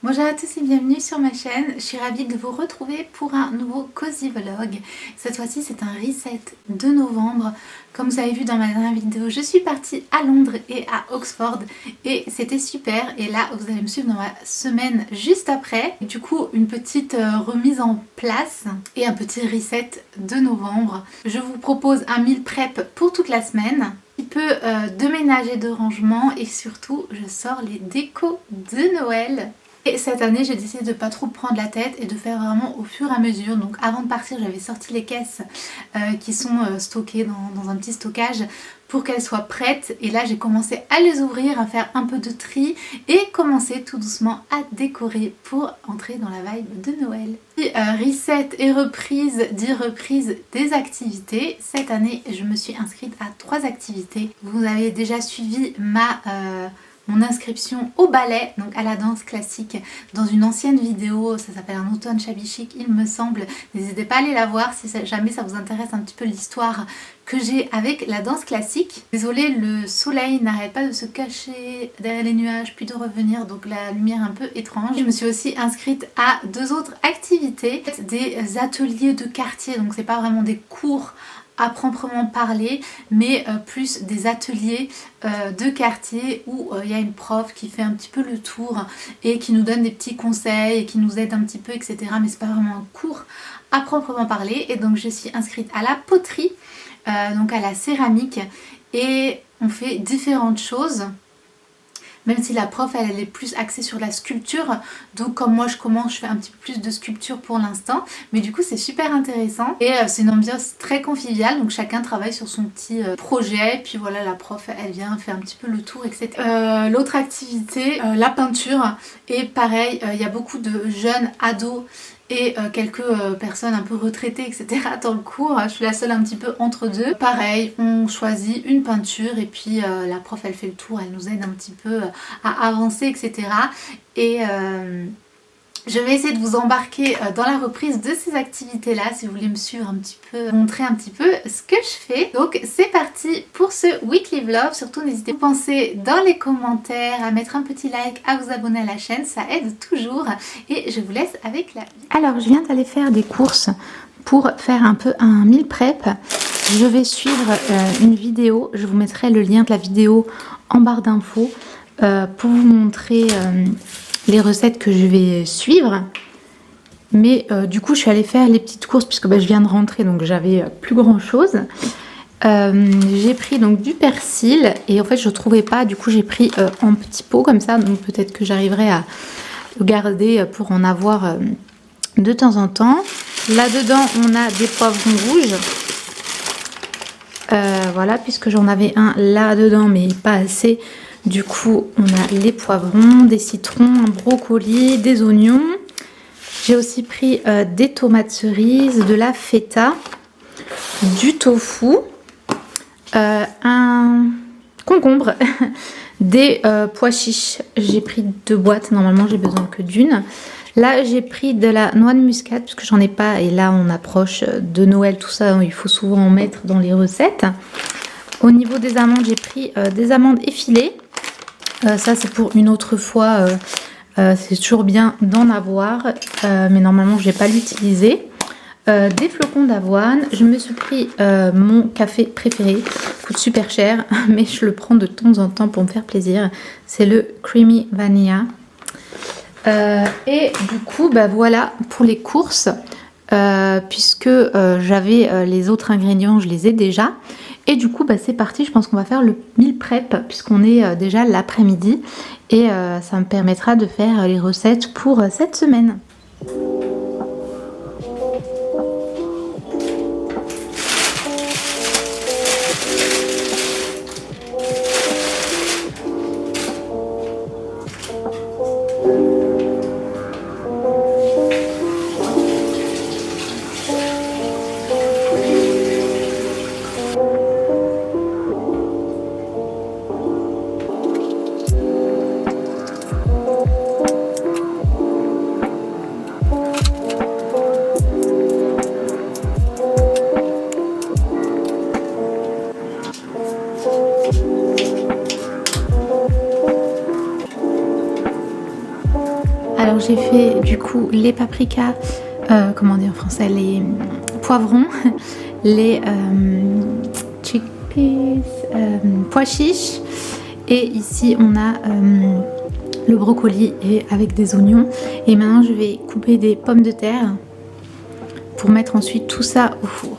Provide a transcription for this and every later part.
Bonjour à tous et bienvenue sur ma chaîne, je suis ravie de vous retrouver pour un nouveau Cozy Vlog. Cette fois-ci c'est un reset de novembre. Comme vous avez vu dans ma dernière vidéo, je suis partie à Londres et à Oxford et c'était super. Et là vous allez me suivre dans ma semaine juste après. Du coup une petite remise en place et un petit reset de novembre. Je vous propose un meal prep pour toute la semaine. Un petit peu de ménage et de rangement et surtout je sors les décos de Noël. Et cette année j'ai décidé de pas trop prendre la tête et de faire vraiment au fur et à mesure. Donc avant de partir j'avais sorti les caisses qui sont stockées dans un petit stockage pour qu'elles soient prêtes. Et là j'ai commencé à les ouvrir, à faire un peu de tri et commencer tout doucement à décorer pour entrer dans la vibe de Noël. Et, reset et reprise, dit reprise des activités. Cette année je me suis inscrite à 3 activités. Vous avez déjà suivi mon inscription au ballet, donc à la danse classique, dans une ancienne vidéo, ça s'appelle Un automne shabby chic il me semble. N'hésitez pas à aller la voir si jamais ça vous intéresse un petit peu l'histoire que j'ai avec la danse classique. Désolée, le soleil n'arrête pas de se cacher derrière les nuages puis de revenir, donc la lumière un peu étrange. Je me suis aussi inscrite à 2 autres activités, des ateliers de quartier, donc c'est pas vraiment des cours à proprement parler, mais plus des ateliers de quartier où il y a une prof qui fait un petit peu le tour et qui nous donne des petits conseils et qui nous aide un petit peu, etc. Mais c'est pas vraiment un cours à proprement parler. Et donc je suis inscrite à la poterie, donc à la céramique, et on fait différentes choses. Même si la prof elle est plus axée sur la sculpture, donc comme moi je commence, je fais un petit peu plus de sculpture pour l'instant, mais du coup c'est super intéressant et c'est une ambiance très conviviale, donc chacun travaille sur son petit projet, et puis voilà, la prof elle vient faire un petit peu le tour, etc. L'autre activité, la peinture, et pareil, il y a beaucoup de jeunes ados et quelques personnes un peu retraitées, etc. dans le cours. Je suis la seule un petit peu entre deux. Pareil, on choisit une peinture et puis la prof elle fait le tour, elle nous aide un petit peu à avancer, etc. Et je vais essayer de vous embarquer dans la reprise de ces activités là, si vous voulez me suivre un petit peu, montrer un petit peu ce que je fais. Donc c'est parti pour ce weekly vlog. Surtout n'hésitez pas à penser dans les commentaires, à mettre un petit like, à vous abonner à la chaîne, ça aide toujours. Et je vous laisse avec la vidéo. Alors je viens d'aller faire des courses pour faire un peu un meal prep. Je vais suivre une vidéo, je vous mettrai le lien de la vidéo en barre d'infos pour vous montrer les recettes que je vais suivre. Mais du coup je suis allée faire les petites courses puisque je viens de rentrer, donc j'avais plus grand chose. J'ai pris donc du persil et en fait je trouvais pas, du coup j'ai pris en petits pots comme ça, donc peut-être que j'arriverai à le garder pour en avoir de temps en temps. Là dedans on a des poivrons rouges, voilà, puisque j'en avais un là dedans mais pas assez. Du coup, on a les poivrons, des citrons, un brocoli, des oignons. J'ai aussi pris des tomates cerises, de la feta, du tofu, un concombre, des pois chiches. J'ai pris 2 boîtes, normalement j'ai besoin que d'une. Là, j'ai pris de la noix de muscade, puisque j'en ai pas. Et là, on approche de Noël, tout ça, il faut souvent en mettre dans les recettes. Au niveau des amandes, j'ai pris des amandes effilées. Ça c'est pour une autre fois, c'est toujours bien d'en avoir, mais normalement je vais pas l'utiliser. Des flocons d'avoine, je me suis pris mon café préféré, coûte super cher mais je le prends de temps en temps pour me faire plaisir, c'est le Creamy Vanilla. Et du coup voilà pour les courses, puisque j'avais les autres ingrédients, je les ai déjà. Et du coup c'est parti, je pense qu'on va faire le meal prep puisqu'on est déjà l'après-midi et ça me permettra de faire les recettes pour cette semaine. Alors j'ai fait du coup les paprikas, comment dire en français, les poivrons, les chickpeas, pois chiches, et ici on a le brocoli et avec des oignons. Et maintenant je vais couper des pommes de terre pour mettre ensuite tout ça au four.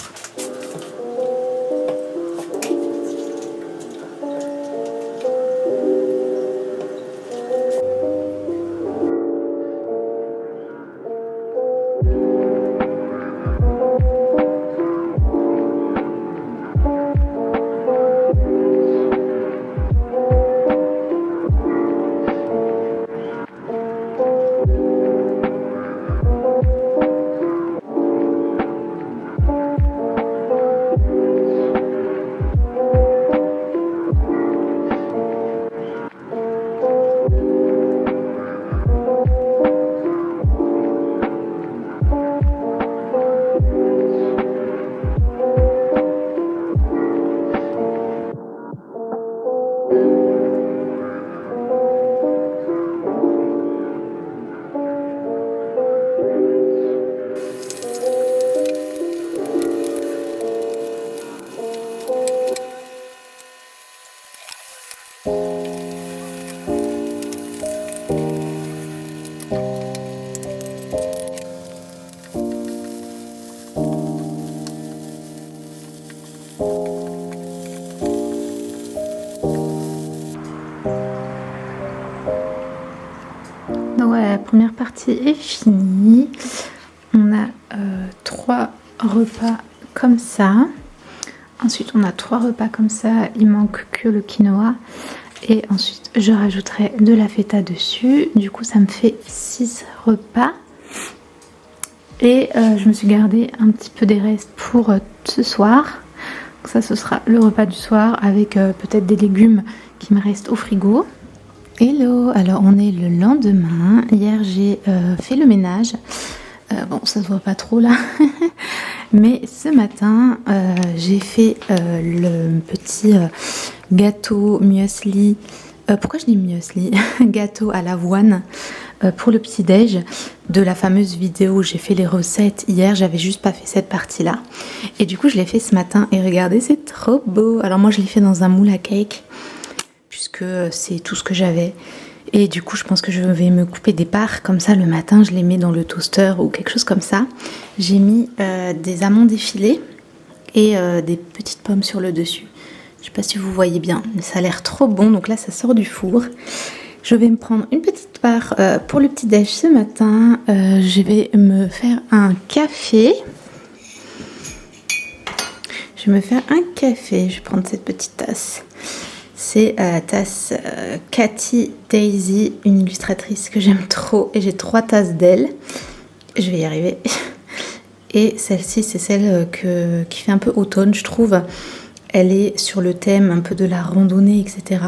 Donc voilà, la première partie est finie. On a 3 repas comme ça. Ensuite, on a 3 repas comme ça. Il manque que le quinoa. Et ensuite, je rajouterai de la feta dessus. Du coup, ça me fait 6 repas. Et je me suis gardé un petit peu des restes pour ce soir. Donc ça, ce sera le repas du soir avec peut-être des légumes qui me restent au frigo. Hello, alors on est le lendemain. Hier j'ai fait le ménage. Bon, ça se voit pas trop là. Mais ce matin, j'ai fait le petit gâteau muesli. Pourquoi je dis muesli? Gâteau à l'avoine pour le petit-déj de la fameuse vidéo où j'ai fait les recettes. Hier, j'avais juste pas fait cette partie-là. Et du coup, je l'ai fait ce matin. Et regardez, c'est trop beau. Alors moi, je l'ai fait dans un moule à cake, puisque c'est tout ce que j'avais. Et du coup, je pense que je vais me couper des parts. Comme ça, le matin, je les mets dans le toaster ou quelque chose comme ça. J'ai mis des amandes effilées et des petites pommes sur le dessus. Je sais pas si vous voyez bien, mais ça a l'air trop bon. Donc là, ça sort du four. Je vais me prendre une petite part pour le petit-déj ce matin. Je vais me faire un café. Je vais me faire un café. Je vais prendre cette petite tasse. C'est la tasse Cathy Daisy, une illustratrice que j'aime trop. Et j'ai 3 tasses d'elle. Je vais y arriver. Et celle-ci, c'est celle qui fait un peu automne, je trouve. Elle est sur le thème un peu de la randonnée, etc.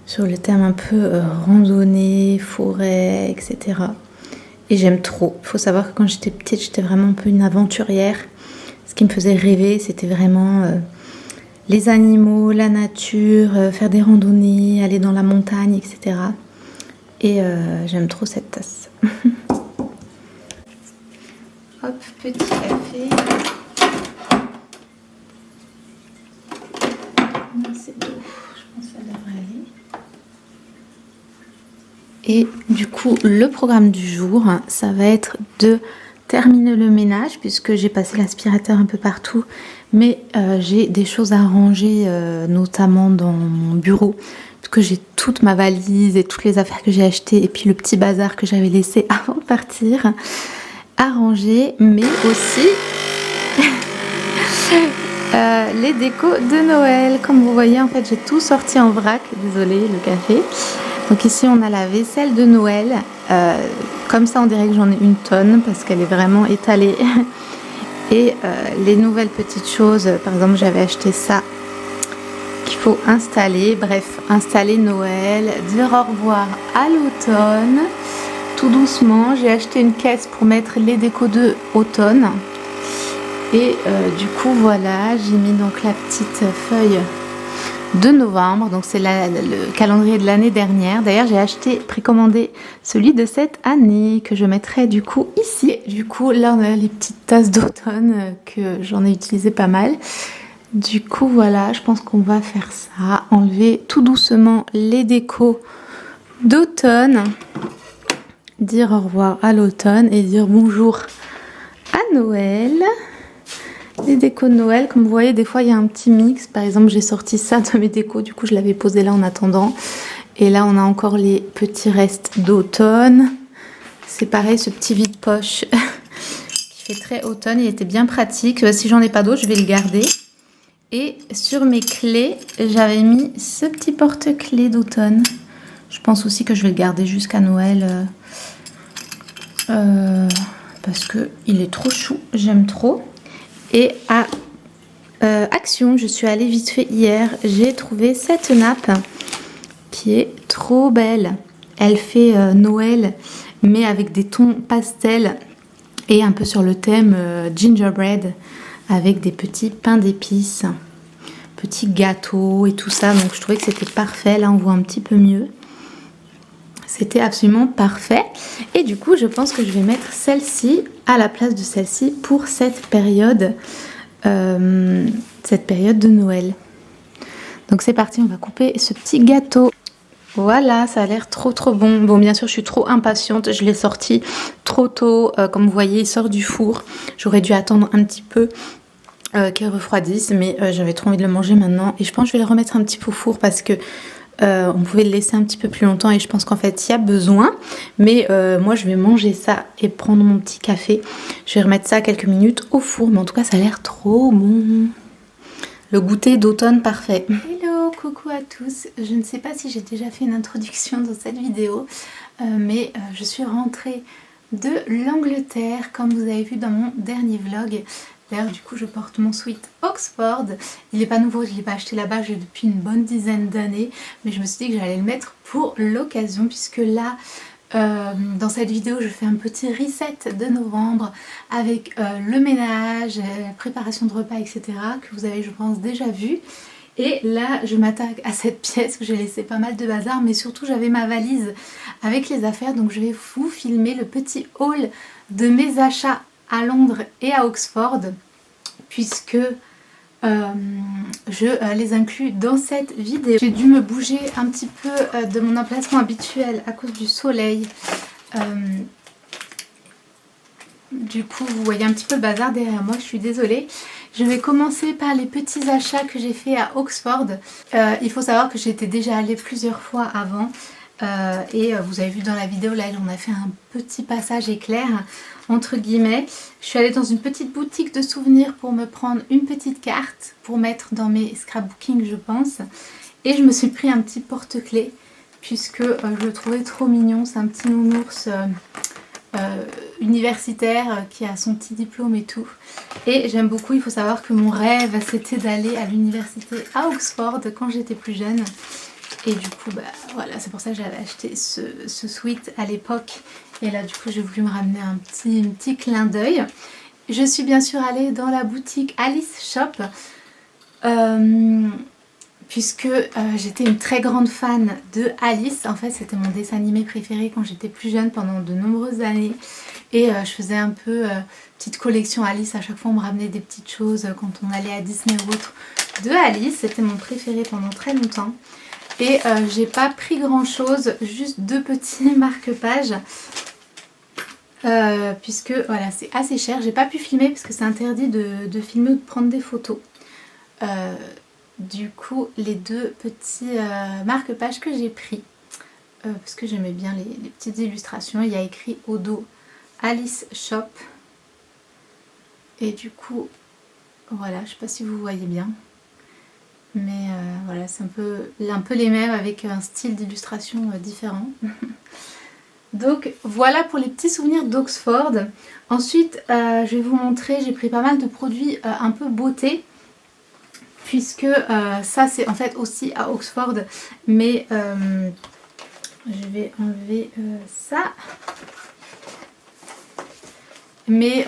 Sur le thème un peu randonnée, forêt, etc. Et j'aime trop. Il faut savoir que quand j'étais petite, j'étais vraiment un peu une aventurière. Ce qui me faisait rêver, c'était vraiment les animaux, la nature, faire des randonnées, aller dans la montagne, etc. Et j'aime trop cette tasse. Hop, petit café. C'est beau, je pense que ça devrait aller. Et du coup, le programme du jour, ça va être de terminer le ménage, puisque j'ai passé l'aspirateur un peu partout, mais j'ai des choses à ranger, notamment dans mon bureau, puisque j'ai toute ma valise et toutes les affaires que j'ai achetées, et puis le petit bazar que j'avais laissé avant de partir à ranger, mais aussi les décos de Noël. Comme vous voyez, en fait, j'ai tout sorti en vrac. Désolée, le café. Donc ici, on a la vaisselle de Noël. Comme ça, on dirait que j'en ai une tonne parce qu'elle est vraiment étalée. Et les nouvelles petites choses, par exemple, j'avais acheté ça qu'il faut installer. Bref, installer Noël, dire au revoir à l'automne. Tout doucement, j'ai acheté une caisse pour mettre les décos de automne. Et du coup, voilà, j'ai mis donc la petite feuille de novembre. Donc c'est le calendrier de l'année dernière. D'ailleurs j'ai précommandé celui de cette année que je mettrai du coup ici. Et du coup là on a les petites tasses d'automne que j'en ai utilisé pas mal. Du coup voilà, je pense qu'on va faire ça. Enlever tout doucement les décos d'automne. Dire au revoir à l'automne et dire bonjour à Noël. Les décos de Noël, comme vous voyez, des fois il y a un petit mix. Par exemple, j'ai sorti ça de mes décos, du coup je l'avais posé là en attendant. Et là on a encore les petits restes d'automne. C'est pareil, ce petit vide-poche qui fait très automne, il était bien pratique. Si j'en ai pas d'autres, je vais le garder. Et sur mes clés, j'avais mis ce petit porte-clés d'automne. Je pense aussi que je vais le garder jusqu'à Noël. Parce qu'il est trop chou, j'aime trop. Et à Action, je suis allée vite fait hier, j'ai trouvé cette nappe qui est trop belle. Elle fait Noël, mais avec des tons pastels et un peu sur le thème gingerbread, avec des petits pains d'épices, petits gâteaux et tout ça. Donc je trouvais que c'était parfait. Là, on voit un petit peu mieux. C'était absolument parfait. Et du coup, je pense que je vais mettre celle-ci à la place de celle-ci pour cette période de Noël. Donc c'est parti, on va couper ce petit gâteau. Voilà, ça a l'air trop bon. Bon, bien sûr, je suis trop impatiente. Je l'ai sorti trop tôt. Comme vous voyez, il sort du four. J'aurais dû attendre un petit peu qu'il refroidisse, mais j'avais trop envie de le manger maintenant. Et je pense que je vais le remettre un petit peu au four parce que on pouvait le laisser un petit peu plus longtemps et je pense qu'en fait il y a besoin. Mais moi je vais manger ça et prendre mon petit café. Je vais remettre ça quelques minutes au four, mais en tout cas ça a l'air trop bon. Le goûter d'automne parfait. Hello, coucou à tous. Je ne sais pas si j'ai déjà fait une introduction dans cette vidéo, mais je suis rentrée de l'Angleterre comme vous avez vu dans mon dernier vlog. D'ailleurs du coup je porte mon sweat Oxford. Il n'est pas nouveau, je ne l'ai pas acheté là-bas, j'ai depuis une bonne dizaine d'années. Mais je me suis dit que j'allais le mettre pour l'occasion puisque là, dans cette vidéo, je fais un petit reset de novembre avec le ménage, la préparation de repas, etc. que vous avez je pense déjà vu. Et là je m'attaque à cette pièce où j'ai laissé pas mal de bazar, mais surtout j'avais ma valise avec les affaires. Donc je vais vous filmer le petit haul de mes achats à Londres et à Oxford puisque je les inclus dans cette vidéo. J'ai dû me bouger un petit peu de mon emplacement habituel à cause du soleil. Du coup vous voyez un petit peu le bazar derrière moi, je suis désolée. Je vais commencer par les petits achats que j'ai fait à Oxford. Il faut savoir que j'étais déjà allée plusieurs fois avant. Et vous avez vu dans la vidéo, là on a fait un petit passage éclair entre guillemets. Je suis allée dans une petite boutique de souvenirs pour me prendre une petite carte pour mettre dans mes scrapbooking je pense. Et je me suis pris un petit porte-clés puisque je le trouvais trop mignon. C'est un petit nounours universitaire qui a son petit diplôme et tout. Et j'aime beaucoup, il faut savoir que mon rêve c'était d'aller à l'université à Oxford quand j'étais plus jeune. Et du coup bah voilà, c'est pour ça que j'avais acheté ce sweat à l'époque. Et là du coup j'ai voulu me ramener un petit clin d'œil. Je suis bien sûr allée dans la boutique Alice Shop. Puisque j'étais une très grande fan de Alice. En fait c'était mon dessin animé préféré quand j'étais plus jeune pendant de nombreuses années. Et je faisais un peu petite collection Alice. À chaque fois on me ramenait des petites choses quand on allait à Disney ou autre de Alice. C'était mon préféré pendant très longtemps. Et j'ai pas pris grand chose, juste 2 petits marque-pages. Puisque voilà, c'est assez cher. J'ai pas pu filmer parce que c'est interdit de filmer ou de prendre des photos. Du coup, les 2 petits marque-pages que j'ai pris, parce que j'aimais bien les petites illustrations. Il y a écrit au dos Alice Shop. Et du coup, voilà, je sais pas si vous voyez bien. Mais voilà, c'est un peu les mêmes avec un style d'illustration différent. Donc voilà pour les petits souvenirs d'Oxford. Ensuite je vais vous montrer, j'ai pris pas mal de produits un peu beauté. Puisque ça c'est en fait aussi à Oxford. Mais je vais enlever ça. Mais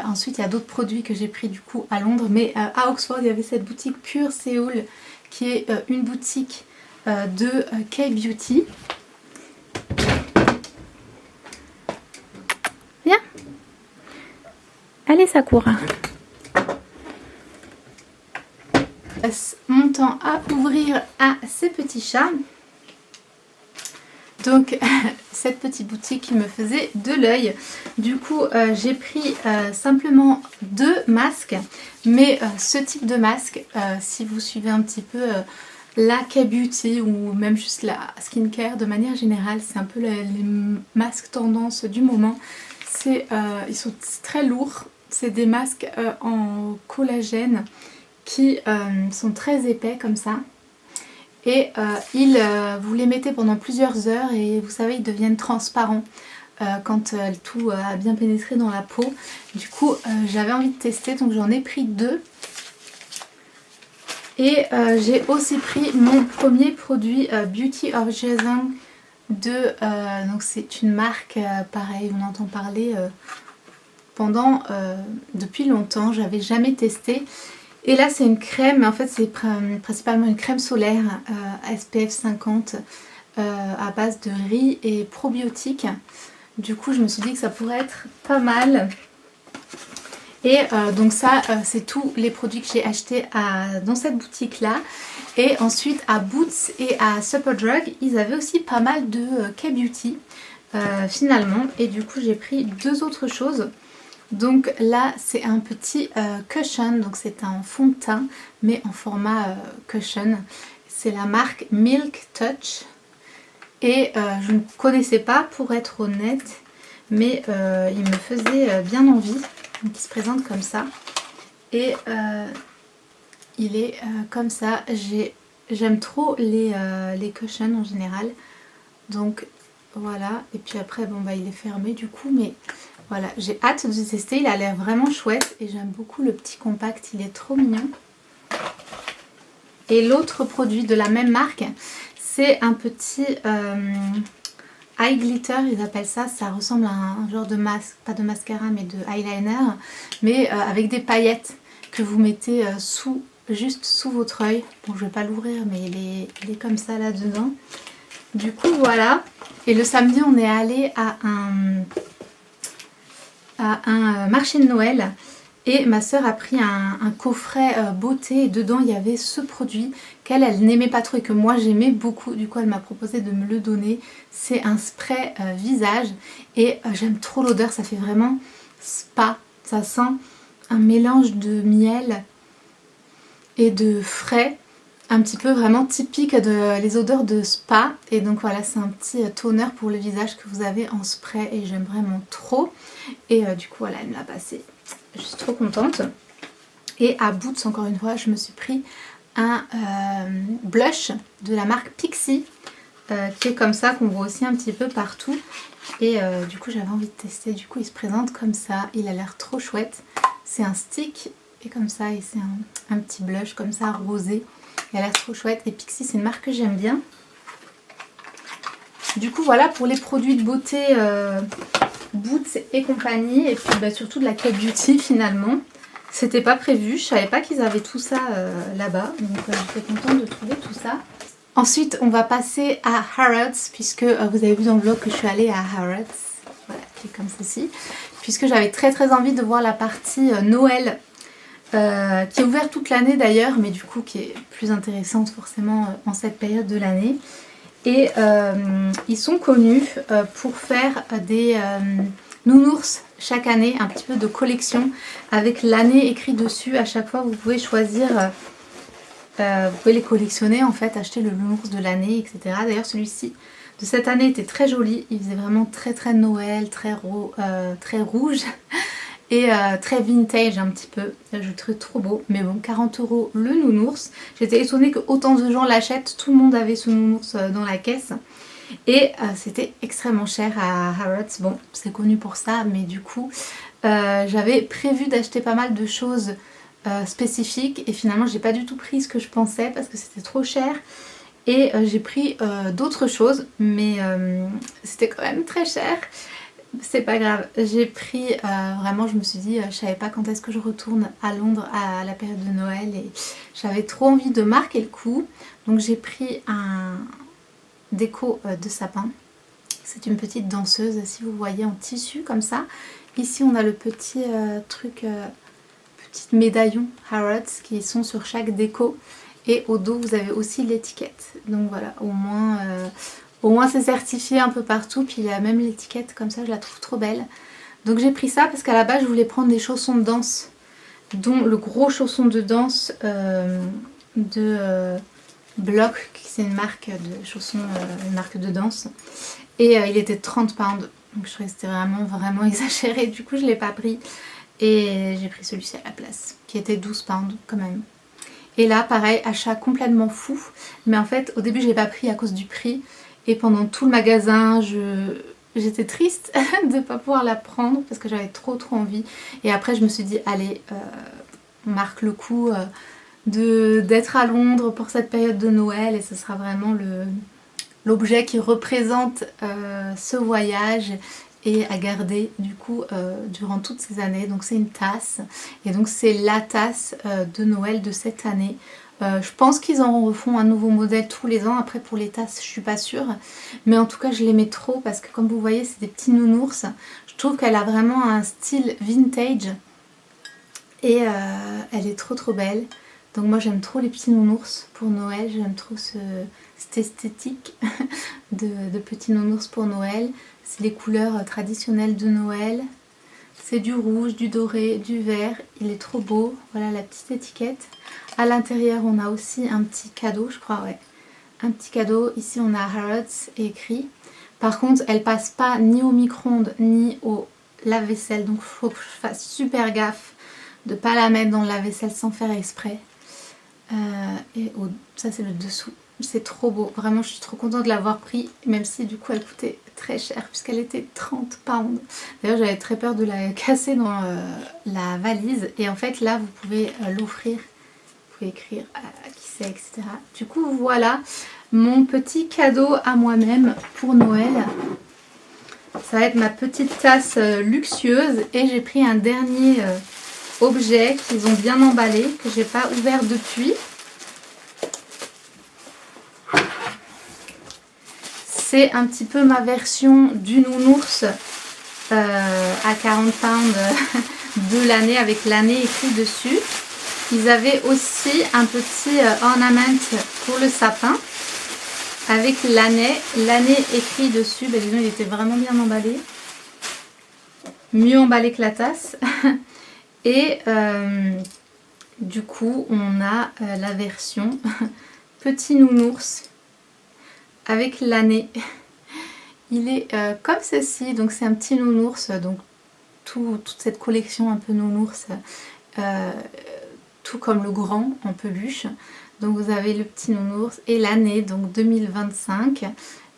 ensuite il y a d'autres produits que j'ai pris du coup à Londres. Mais à Oxford il y avait cette boutique Pure Séoul qui est une boutique de K-Beauty. Viens. Allez Sakura. Mon temps à ouvrir à ces petits chats. Donc cette petite boutique qui me faisait de l'œil. Du coup j'ai pris simplement 2 masques. Mais ce type de masque, si vous suivez un petit peu la K-Beauty ou même juste la skincare de manière générale, c'est un peu les masques tendance du moment. Ils sont très lourds. C'est des masques en collagène qui sont très épais comme ça. Et vous les mettez pendant plusieurs heures et vous savez, ils deviennent transparents quand tout a bien pénétré dans la peau. Du coup, j'avais envie de tester, donc j'en ai pris 2. Et j'ai aussi pris mon premier produit Beauty of Jason donc c'est une marque, pareil, on entend parler depuis longtemps, j'avais jamais testé. Et là c'est une crème, mais en fait c'est principalement une crème solaire SPF 50 à base de riz et probiotiques. Du coup je me suis dit que ça pourrait être pas mal. Et donc ça c'est tous les produits que j'ai achetés dans cette boutique là. Et ensuite à Boots et à Superdrug ils avaient aussi pas mal de K-Beauty finalement. Et du coup j'ai pris 2 autres choses. Donc là c'est un petit cushion, donc c'est un fond de teint mais en format cushion. C'est la marque Milk Touch et je ne connaissais pas pour être honnête, mais il me faisait bien envie. Donc il se présente comme ça et il est comme ça. J'aime trop les cushions en général, donc voilà. Et puis après bon bah il est fermé du coup, mais voilà, j'ai hâte de tester, il a l'air vraiment chouette et j'aime beaucoup le petit compact, il est trop mignon. Et l'autre produit de la même marque, c'est un petit eye glitter, ils appellent ça. Ça ressemble à un genre de masque, pas de mascara mais de eyeliner, mais avec des paillettes que vous mettez juste sous votre œil. Bon, je vais pas l'ouvrir mais il est comme ça là dedans. Du coup voilà, et le samedi on est allé à un marché de Noël et ma soeur a pris un coffret beauté et dedans il y avait ce produit qu'elle n'aimait pas trop et que moi j'aimais beaucoup. Du coup elle m'a proposé de me le donner. C'est un spray visage et j'aime trop l'odeur, ça fait vraiment spa. Ça sent un mélange de miel et de frais, un petit peu vraiment typique les odeurs de spa. Et donc voilà, c'est un petit toner pour le visage que vous avez en spray et j'aime vraiment trop. Et du coup voilà, elle me l'a passé, je suis trop contente. Et à Boots encore une fois je me suis pris un blush de la marque Pixi qui est comme ça, qu'on voit aussi un petit peu partout. Et du coup j'avais envie de tester. Du coup il se présente comme ça, il a l'air trop chouette. C'est un stick et comme ça, et c'est un petit blush comme ça rosé. Il a l'air trop chouette et Pixi c'est une marque que j'aime bien. Du coup voilà pour les produits de beauté Boots et compagnie. Et puis bah, surtout de la K-Beauty finalement. C'était pas prévu, je savais pas qu'ils avaient tout ça là-bas. Donc j'étais contente de trouver tout ça. Ensuite on va passer à Harrods, puisque vous avez vu dans le vlog que je suis allée à Harrods. Voilà, qui est comme ceci. Puisque j'avais très envie de voir la partie Noël. Qui est ouverte toute l'année d'ailleurs, mais du coup qui est plus intéressante forcément en cette période de l'année. Et ils sont connus pour faire des nounours chaque année, un petit peu de collection avec l'année écrit dessus. À chaque fois vous pouvez choisir, vous pouvez les collectionner en fait, acheter le nounours de l'année, etc. D'ailleurs celui-ci de cette année était très joli, il faisait vraiment très Noël, très rouge. Et très vintage un petit peu, je le trouve trop beau. Mais bon, 40 € le nounours. J'étais étonnée que autant de gens l'achètent, tout le monde avait ce nounours dans la caisse. Et c'était extrêmement cher à Harrods. Bon, c'est connu pour ça, mais du coup, j'avais prévu d'acheter pas mal de choses spécifiques. Et finalement, j'ai pas du tout pris ce que je pensais parce que c'était trop cher. Et j'ai pris d'autres choses, mais c'était quand même très cher. C'est pas grave, j'ai pris, vraiment je me suis dit, je savais pas quand est-ce que je retourne à Londres à la période de Noël et j'avais trop envie de marquer le coup. Donc j'ai pris un déco de sapin. C'est une petite danseuse, si vous voyez, en tissu comme ça. Ici on a le petit truc, petit médaillon Harrods qui sont sur chaque déco. Et au dos vous avez aussi l'étiquette. Donc voilà, au moins c'est certifié un peu partout. Puis il y a même l'étiquette comme ça, je la trouve trop belle. Donc j'ai pris ça parce qu'à la base je voulais prendre des chaussons de danse. Dont le gros chausson de danse de Block, qui c'est une marque de chaussons, une marque de danse. Et il était 30 pounds. Donc je trouvais que c'était vraiment exagéré. Du coup je ne l'ai pas pris. Et j'ai pris celui-ci à la place. Qui était 12 pounds quand même. Et là pareil, achat complètement fou. Mais en fait au début je ne l'ai pas pris à cause du prix. Et pendant tout le magasin j'étais triste de ne pas pouvoir la prendre. Parce que j'avais trop envie. Et après je me suis dit allez, on marque le coup d'être à Londres pour cette période de Noël. Et ce sera vraiment l'objet qui représente ce voyage et à garder du coup durant toutes ces années. Donc c'est une tasse et donc c'est la tasse de Noël de cette année. Je pense qu'ils en refont un nouveau modèle tous les ans. Après pour les tasses je suis pas sûre, mais en tout cas je l'aimais trop parce que comme vous voyez c'est des petits nounours. Je trouve qu'elle a vraiment un style vintage et elle est trop belle. Donc moi j'aime trop les petits nounours pour Noël, j'aime trop cette esthétique de petits nounours pour Noël. C'est les couleurs traditionnelles de Noël. C'est du rouge, du doré, du vert. Il est trop beau. Voilà la petite étiquette. À l'intérieur on a aussi un petit cadeau, je crois, ouais. Un petit cadeau. Ici on a Harrods écrit. Par contre elle passe pas ni au micro-ondes ni au lave-vaisselle. Donc il faut que je fasse super gaffe de pas la mettre dans le lave-vaisselle sans faire exprès. Ça c'est le dessous. C'est trop beau, vraiment je suis trop contente de l'avoir pris, même si du coup elle coûtait très cher puisqu'elle était 30 pounds. D'ailleurs j'avais très peur de la casser dans la valise et en fait là vous pouvez l'offrir, vous pouvez écrire qui c'est, etc. Du coup voilà mon petit cadeau à moi-même pour Noël. Ça va être ma petite tasse luxueuse et j'ai pris un dernier objet qu'ils ont bien emballé, que j'ai pas ouvert depuis. C'est un petit peu ma version du nounours à 40 pounds de l'année avec l'année écrit dessus. Ils avaient aussi un petit ornament pour le sapin avec l'année écrit dessus. Ben, disons, il était vraiment bien emballé. Mieux emballé que la tasse. Et du coup on a la version petit nounours avec l'année. Il est comme ceci, donc c'est un petit nounours, donc toute cette collection un peu nounours, tout comme le grand en peluche. Donc vous avez le petit nounours et l'année, donc 2025,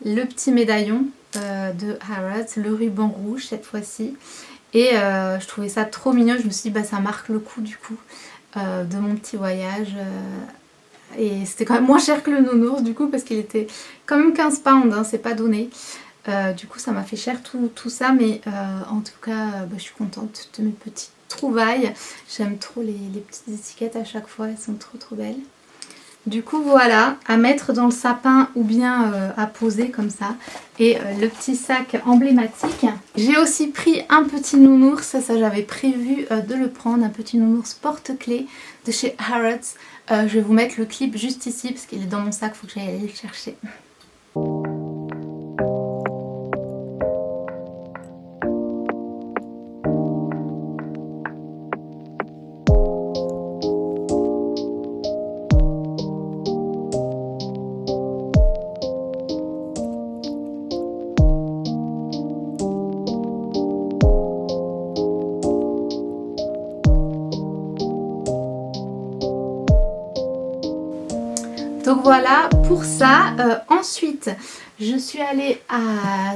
le petit médaillon de Harrods, le ruban rouge cette fois-ci. Et je trouvais ça trop mignon, je me suis dit bah ça marque le coup du coup de mon petit voyage. Et c'était quand même moins cher que le nounours du coup parce qu'il était quand même 15 pounds, hein, c'est pas donné. Du coup ça m'a fait cher tout ça, mais en tout cas bah, je suis contente de mes petites trouvailles. J'aime trop les petites étiquettes à chaque fois, elles sont trop belles. Du coup voilà, à mettre dans le sapin ou bien à poser comme ça. Et le petit sac emblématique. J'ai aussi pris un petit nounours, ça j'avais prévu de le prendre, un petit nounours porte-clés de chez Harrods. Je vais vous mettre le clip juste ici parce qu'il est dans mon sac, il faut que j'aille aller le chercher. Donc voilà pour ça. Ensuite, je suis allée à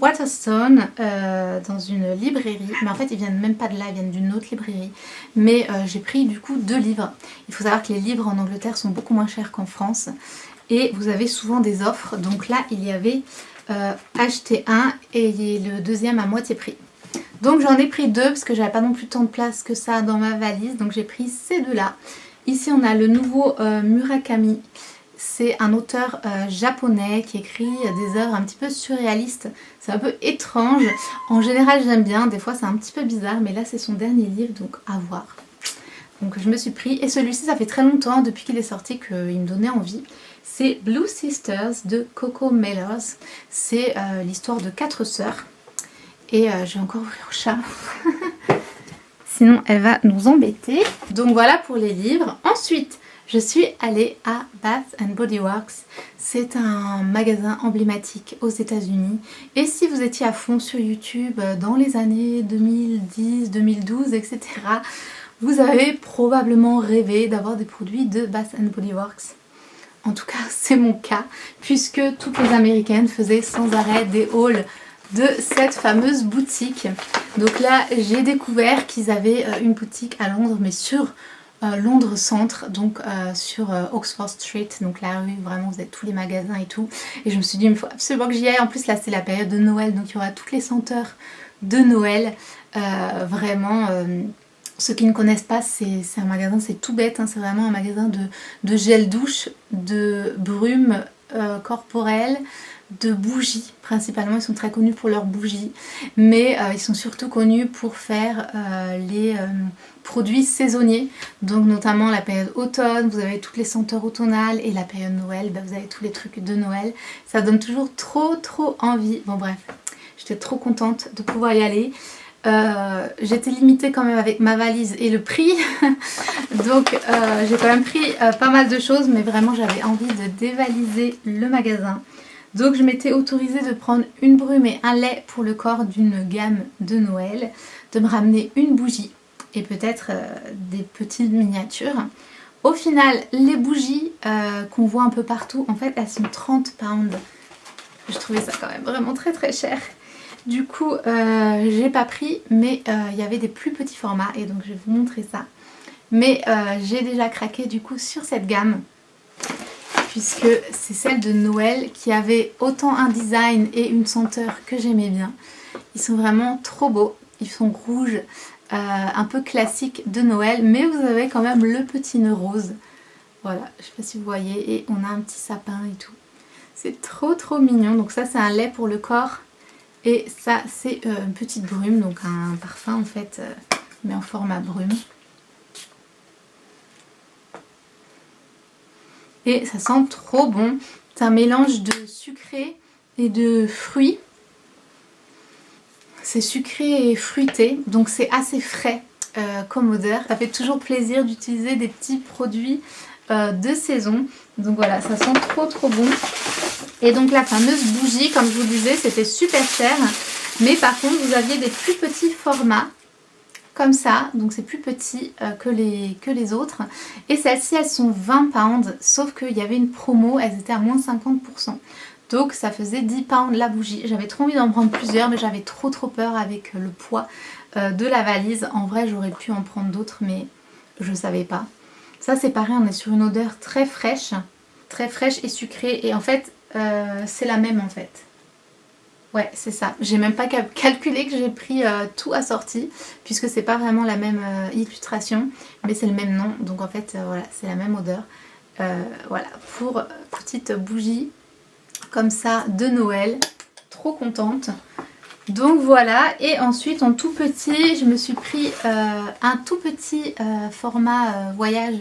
Waterstone dans une librairie. Mais en fait, ils viennent même pas de là, ils viennent d'une autre librairie. Mais j'ai pris du coup 2 livres. Il faut savoir que les livres en Angleterre sont beaucoup moins chers qu'en France. Et vous avez souvent des offres. Donc là, il y avait acheter un et le deuxième à moitié prix. Donc j'en ai pris deux parce que j'avais pas non plus tant de place que ça dans ma valise, donc j'ai pris ces deux-là. Ici on a le nouveau Murakami. C'est un auteur japonais qui écrit des œuvres un petit peu surréalistes. C'est un peu étrange. En général j'aime bien, des fois c'est un petit peu bizarre, mais là c'est son dernier livre, donc à voir. Donc je me suis pris, et celui-ci ça fait très longtemps depuis qu'il est sorti qu'il me donnait envie. C'est Blue Sisters de Coco Mellers. C'est l'histoire de 4 sœurs. Et je vais encore ouvrir au chat. Sinon elle va nous embêter. Donc voilà pour les livres. Ensuite je suis allée à Bath and Body Works. C'est un magasin emblématique aux États-Unis. Et si vous étiez à fond sur YouTube dans les années 2010, 2012, etc., vous avez probablement rêvé d'avoir des produits de Bath and Body Works. En tout cas, c'est mon cas, puisque toutes les Américaines faisaient sans arrêt des hauls de cette fameuse boutique. Donc là, j'ai découvert qu'ils avaient une boutique à Londres, mais sur Londres Centre, donc sur Oxford Street, donc la rue, vraiment vous avez tous les magasins et tout. Et je me suis dit, il faut absolument que j'y aille. En plus là, c'est la période de Noël, donc il y aura toutes les senteurs de Noël. Vraiment... Ceux qui ne connaissent pas, c'est un magasin, c'est tout bête, hein, c'est vraiment un magasin de gel douche, de brume corporelle, de bougies principalement. Ils sont très connus pour leurs bougies, mais ils sont surtout connus pour faire les produits saisonniers, donc notamment la période automne, vous avez toutes les senteurs automnales, et la période Noël, bah, vous avez tous les trucs de Noël. Ça donne toujours trop envie. Bon bref, j'étais trop contente de pouvoir y aller. J'étais limitée quand même avec ma valise et le prix donc j'ai quand même pris pas mal de choses, mais vraiment j'avais envie de dévaliser le magasin. Donc je m'étais autorisée de prendre une brume et un lait pour le corps d'une gamme de Noël, de me ramener une bougie et peut-être des petites miniatures. Au final, les bougies qu'on voit un peu partout, en fait elles sont 30 pounds. Je trouvais ça quand même vraiment très cher. Du coup, j'ai pas pris, mais il y avait des plus petits formats, et donc je vais vous montrer ça. Mais j'ai déjà craqué du coup sur cette gamme, puisque c'est celle de Noël qui avait autant un design et une senteur que j'aimais bien. Ils sont vraiment trop beaux, ils sont rouges, un peu classiques de Noël, mais vous avez quand même le petit nœud rose. Voilà, je sais pas si vous voyez, et on a un petit sapin et tout. C'est trop mignon. Donc ça c'est un lait pour le corps. Et ça c'est une petite brume, donc un parfum en fait, mais en format brume. Et ça sent trop bon. C'est un mélange de sucré et de fruits. C'est sucré et fruité, donc c'est assez frais comme odeur. Ça fait toujours plaisir d'utiliser des petits produits de saison. Donc voilà, ça sent trop bon. Et donc la fameuse bougie, comme je vous le disais, c'était super cher. Mais par contre, vous aviez des plus petits formats, comme ça. Donc c'est plus petit que les autres. Et celles-ci, elles sont 20 pounds. Sauf qu'il y avait une promo, elles étaient à moins 50%. Donc ça faisait 10 pounds la bougie. J'avais trop envie d'en prendre plusieurs, mais j'avais trop peur avec le poids de la valise. En vrai, j'aurais pu en prendre d'autres, mais je savais pas. Ça c'est pareil, on est sur une odeur très fraîche et sucrée. Et en fait, c'est la même en fait. Ouais, c'est ça. J'ai même pas calculé que j'ai pris tout assorti, puisque c'est pas vraiment la même illustration, mais c'est le même nom. Donc en fait, voilà, c'est la même odeur. Voilà, pour petite bougie comme ça de Noël. Trop contente. Donc voilà, et ensuite en tout petit, je me suis pris un tout petit format voyage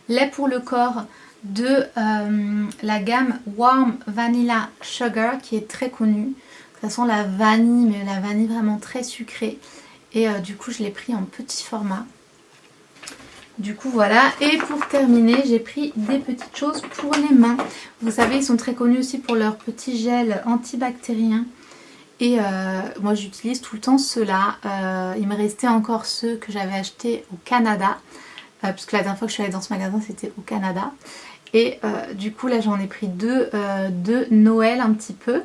lait pour le corps de la gamme Warm Vanilla Sugar, qui est très connue. Ça sent la vanille, mais la vanille vraiment très sucrée. Et du coup, je l'ai pris en petit format. Du coup, voilà. Et pour terminer, j'ai pris des petites choses pour les mains. Vous savez, ils sont très connus aussi pour leur petit gel antibactérien. Et moi, j'utilise tout le temps ceux-là. Il me restait encore ceux que j'avais achetés au Canada. Parce que la dernière fois que je suis allée dans ce magasin, c'était au Canada. Et du coup, là, j'en ai pris deux de Noël un petit peu,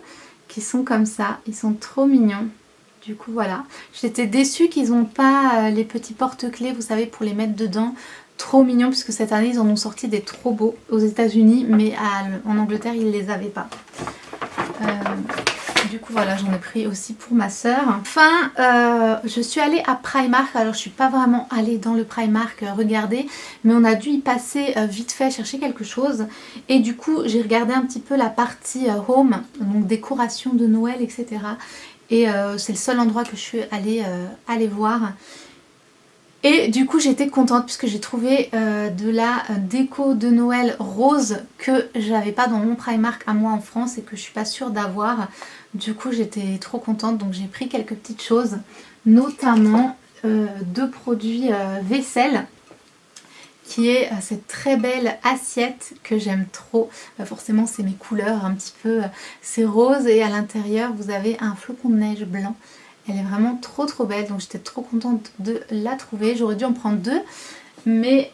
qui sont comme ça. Ils sont trop mignons. Du coup, voilà. J'étais déçue qu'ils n'ont pas les petits porte-clés, vous savez, pour les mettre dedans. Trop mignons, puisque cette année, ils en ont sorti des trop beaux aux États-Unis, mais en Angleterre, ils ne les avaient pas. du coup voilà, j'en ai pris aussi pour ma soeur. Enfin, je suis allée à Primark. Alors je suis pas vraiment allée dans le Primark regarder, mais on a dû y passer vite fait chercher quelque chose. Et du coup j'ai regardé un petit peu la partie home, donc décoration de Noël, etc. Et c'est le seul endroit que je suis allée voir. Et du coup j'étais contente puisque j'ai trouvé de la déco de Noël rose que j'avais pas dans mon Primark à moi en France et que je suis pas sûre d'avoir. Du coup j'étais trop contente, donc j'ai pris quelques petites choses, notamment deux produits vaisselle, qui est cette très belle assiette que j'aime trop. Forcément c'est mes couleurs un petit peu, c'est rose et à l'intérieur vous avez un flocon de neige blanc. Elle est vraiment trop trop belle, donc j'étais trop contente de la trouver. J'aurais dû en prendre deux, mais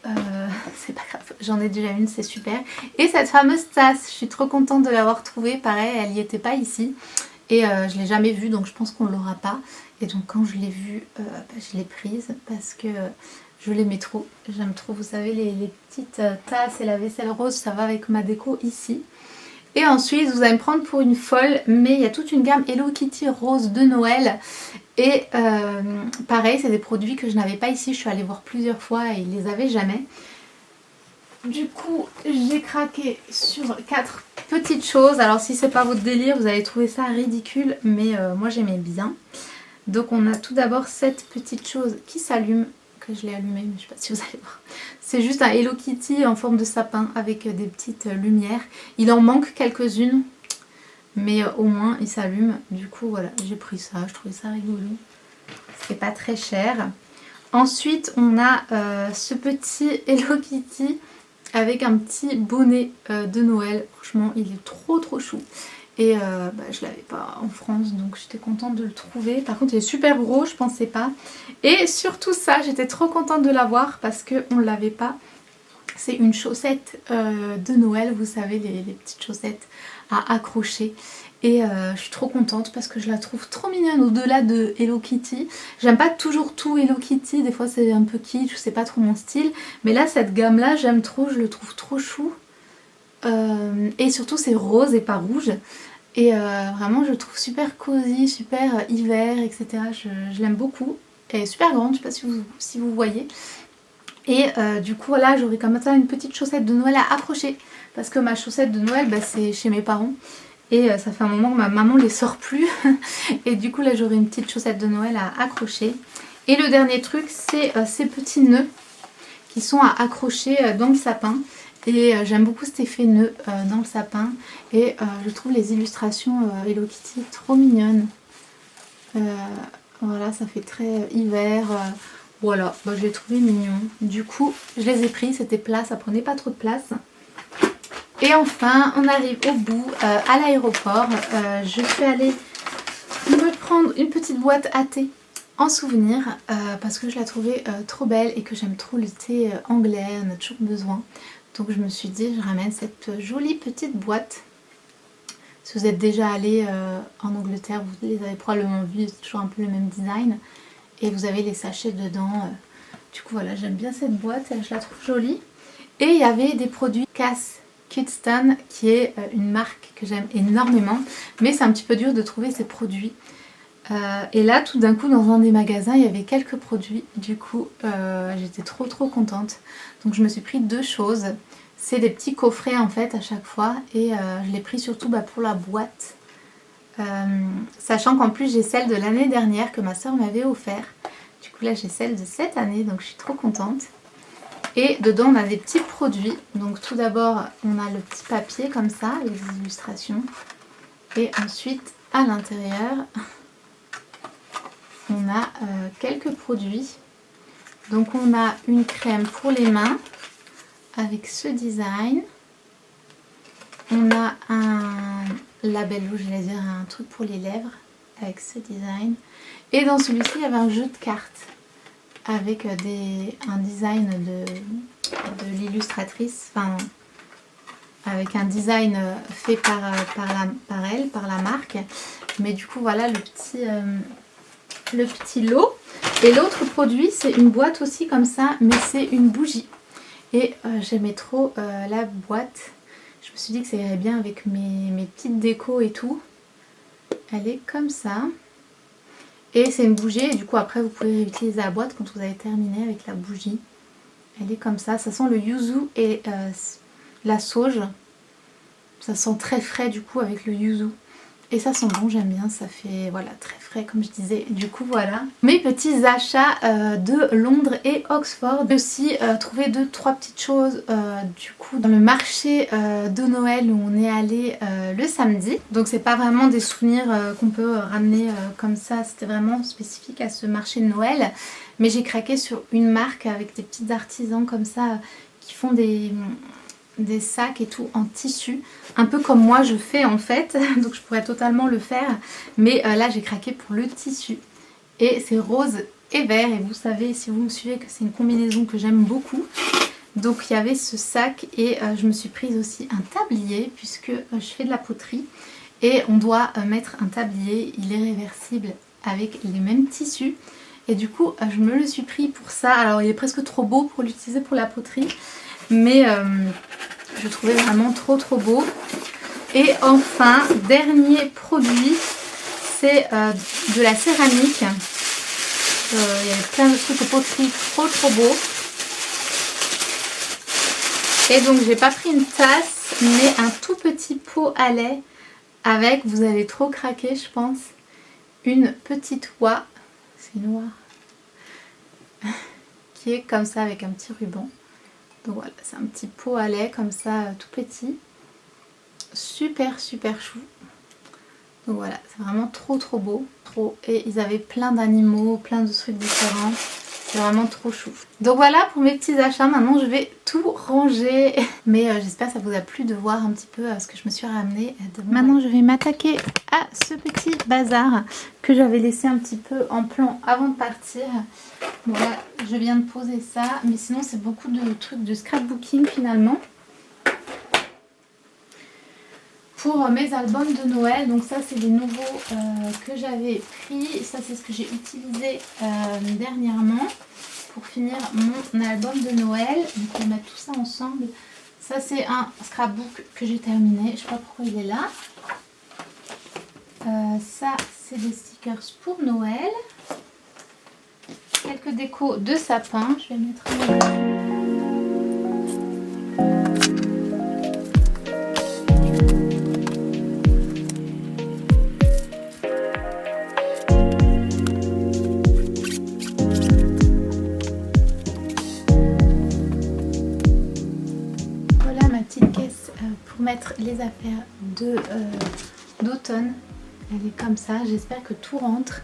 c'est pas grave, j'en ai déjà une, c'est super. Et cette fameuse tasse, je suis trop contente de l'avoir trouvée. Pareil, elle n'y était pas ici et je l'ai jamais vue, donc je pense qu'on l'aura pas. Et donc quand je l'ai vue, je l'ai prise parce que je l'aimais trop. J'aime trop, vous savez, les petites tasses et la vaisselle rose, ça va avec ma déco ici. Et ensuite vous allez me prendre pour une folle, mais il y a toute une gamme Hello Kitty rose de Noël. Et pareil, c'est des produits que je n'avais pas ici. Je suis allée voir plusieurs fois et ils les avaient jamais. Du coup j'ai craqué sur 4 petites choses. Alors si c'est pas votre délire, vous allez trouver ça ridicule, mais moi j'aimais bien. Donc on a tout d'abord cette petite chose qui s'allume, que je l'ai allumée, mais je sais pas si vous allez voir. C'est juste un Hello Kitty en forme de sapin avec des petites lumières. Il en manque quelques-unes, mais au moins il s'allume. Du coup voilà, j'ai pris ça, je trouvais ça rigolo. C'est pas très cher. Ensuite on a ce petit Hello Kitty avec un petit bonnet de Noël. Franchement il est trop trop chou. Et je l'avais pas en France, donc j'étais contente de le trouver. Par contre il est super gros, je pensais pas. Et surtout ça, j'étais trop contente de l'avoir parce qu'on ne l'avait pas. C'est une chaussette de Noël, vous savez, les petites chaussettes à accrocher. Et je suis trop contente parce que je la trouve trop mignonne au-delà de Hello Kitty. J'aime pas toujours tout Hello Kitty, des fois c'est un peu kitsch, c'est pas trop mon style. Mais là cette gamme là j'aime trop, je le trouve trop chou. Et surtout c'est rose et pas rouge. Et vraiment je le trouve super cosy, super hiver, etc. Je l'aime beaucoup. Elle est super grande, je sais pas si vous voyez. Et du coup là j'aurai comme ça une petite chaussette de Noël à accrocher. Parce que ma chaussette de Noël c'est chez mes parents. Et ça fait un moment que ma maman les sort plus. Et du coup là j'aurai une petite chaussette de Noël à accrocher. Et le dernier truc c'est ces petits nœuds qui sont à accrocher dans le sapin. Et j'aime beaucoup cet effet nœud dans le sapin. Et je trouve les illustrations Hello Kitty trop mignonnes. Voilà, ça fait très hiver. Voilà, je l'ai trouvé mignon. Du coup, je les ai pris, c'était plat, ça prenait pas trop de place. Et enfin, on arrive au bout, à l'aéroport. Je suis allée me prendre une petite boîte à thé en souvenir parce que je la trouvais trop belle et que j'aime trop le thé anglais, on a toujours besoin. Donc je me suis dit, je ramène cette jolie petite boîte. Si vous êtes déjà allé en Angleterre, vous les avez probablement vus, c'est toujours un peu le même design. Et vous avez les sachets dedans. Du coup voilà, j'aime bien cette boîte, je la trouve jolie. Et il y avait des produits Cass Kidston, qui est une marque que j'aime énormément. Mais c'est un petit peu dur de trouver ces produits. Et là tout d'un coup dans un des magasins il y avait quelques produits, du coup j'étais trop contente. Donc je me suis pris deux choses, c'est des petits coffrets en fait à chaque fois. Et je l'ai pris surtout pour la boîte, sachant qu'en plus j'ai celle de l'année dernière que ma soeur m'avait offert. Du coup là j'ai celle de cette année, donc je suis trop contente. Et dedans on a des petits produits, donc tout d'abord on a le petit papier comme ça, les illustrations. Et ensuite à l'intérieur on a quelques produits. Donc on a une crème pour les mains avec ce design. On a un labello, j'allais dire un truc pour les lèvres avec ce design. Et dans celui-ci il y avait un jeu de cartes avec un design de l'illustratrice, enfin avec un design fait par la marque. Mais du coup voilà le petit lot. Et l'autre produit c'est une boîte aussi comme ça, mais c'est une bougie. Et j'aimais trop la boîte. Je me suis dit que ça irait bien avec mes petites décos et tout. Elle est comme ça. Et c'est une bougie et du coup après vous pouvez réutiliser la boîte quand vous avez terminé avec la bougie. Elle est comme ça sent le yuzu et la sauge. Ça sent très frais du coup avec le yuzu. Et ça sent bon, j'aime bien, ça fait voilà très frais comme je disais. Du coup voilà mes petits achats de Londres et Oxford. J'ai aussi trouvé 2-3 petites choses du coup dans le marché de Noël où on est allé le samedi. Donc c'est pas vraiment des souvenirs qu'on peut ramener comme ça, c'était vraiment spécifique à ce marché de Noël. Mais j'ai craqué sur une marque avec des petits artisans comme ça qui font des sacs et tout en tissu, un peu comme moi je fais en fait, donc je pourrais totalement le faire, mais là j'ai craqué pour le tissu et c'est rose et vert et vous savez si vous me suivez que c'est une combinaison que j'aime beaucoup. Donc il y avait ce sac et je me suis prise aussi un tablier puisque je fais de la poterie et on doit mettre un tablier, il est réversible avec les mêmes tissus et du coup je me le suis pris pour ça. Alors il est presque trop beau pour l'utiliser pour la poterie, mais je trouvais vraiment trop beau. Et enfin, dernier produit, c'est de la céramique. Il y avait plein de trucs de poterie trop beaux. Et donc j'ai pas pris une tasse, mais un tout petit pot à lait avec, vous allez trop craquer je pense, une petite oie, c'est noir, qui est comme ça avec un petit ruban. Donc voilà, c'est un petit pot à lait comme ça, tout petit. Super chou. Donc voilà, c'est vraiment trop beau. Et ils avaient plein d'animaux, plein de trucs différents. C'est vraiment trop chou. Donc voilà pour mes petits achats. Maintenant je vais tout ranger. Mais j'espère que ça vous a plu de voir un petit peu ce que je me suis ramené. Maintenant je vais m'attaquer à ce petit bazar que j'avais laissé un petit peu en plan avant de partir. Voilà, je viens de poser ça. Mais sinon c'est beaucoup de trucs de scrapbooking finalement. Pour mes albums de Noël, donc ça c'est les nouveaux que j'avais pris, ça c'est ce que j'ai utilisé dernièrement pour finir mon album de Noël. Donc on va mettre tout ça ensemble. Ça c'est un scrapbook que j'ai terminé, je sais pas pourquoi il est là. Ça c'est des stickers pour Noël. Quelques décos de sapin, je vais mettre mettre les affaires d'automne. Elle est comme ça, j'espère que tout rentre.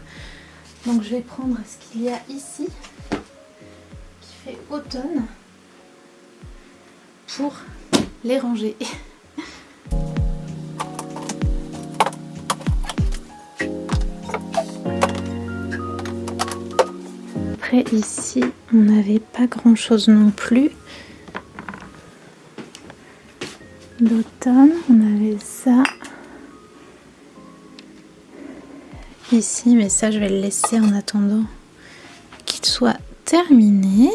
Donc je vais prendre ce qu'il y a ici qui fait automne pour les ranger. Après ici on n'avait pas grand chose non plus. D'automne, on avait ça ici, mais ça je vais le laisser en attendant qu'il soit terminé.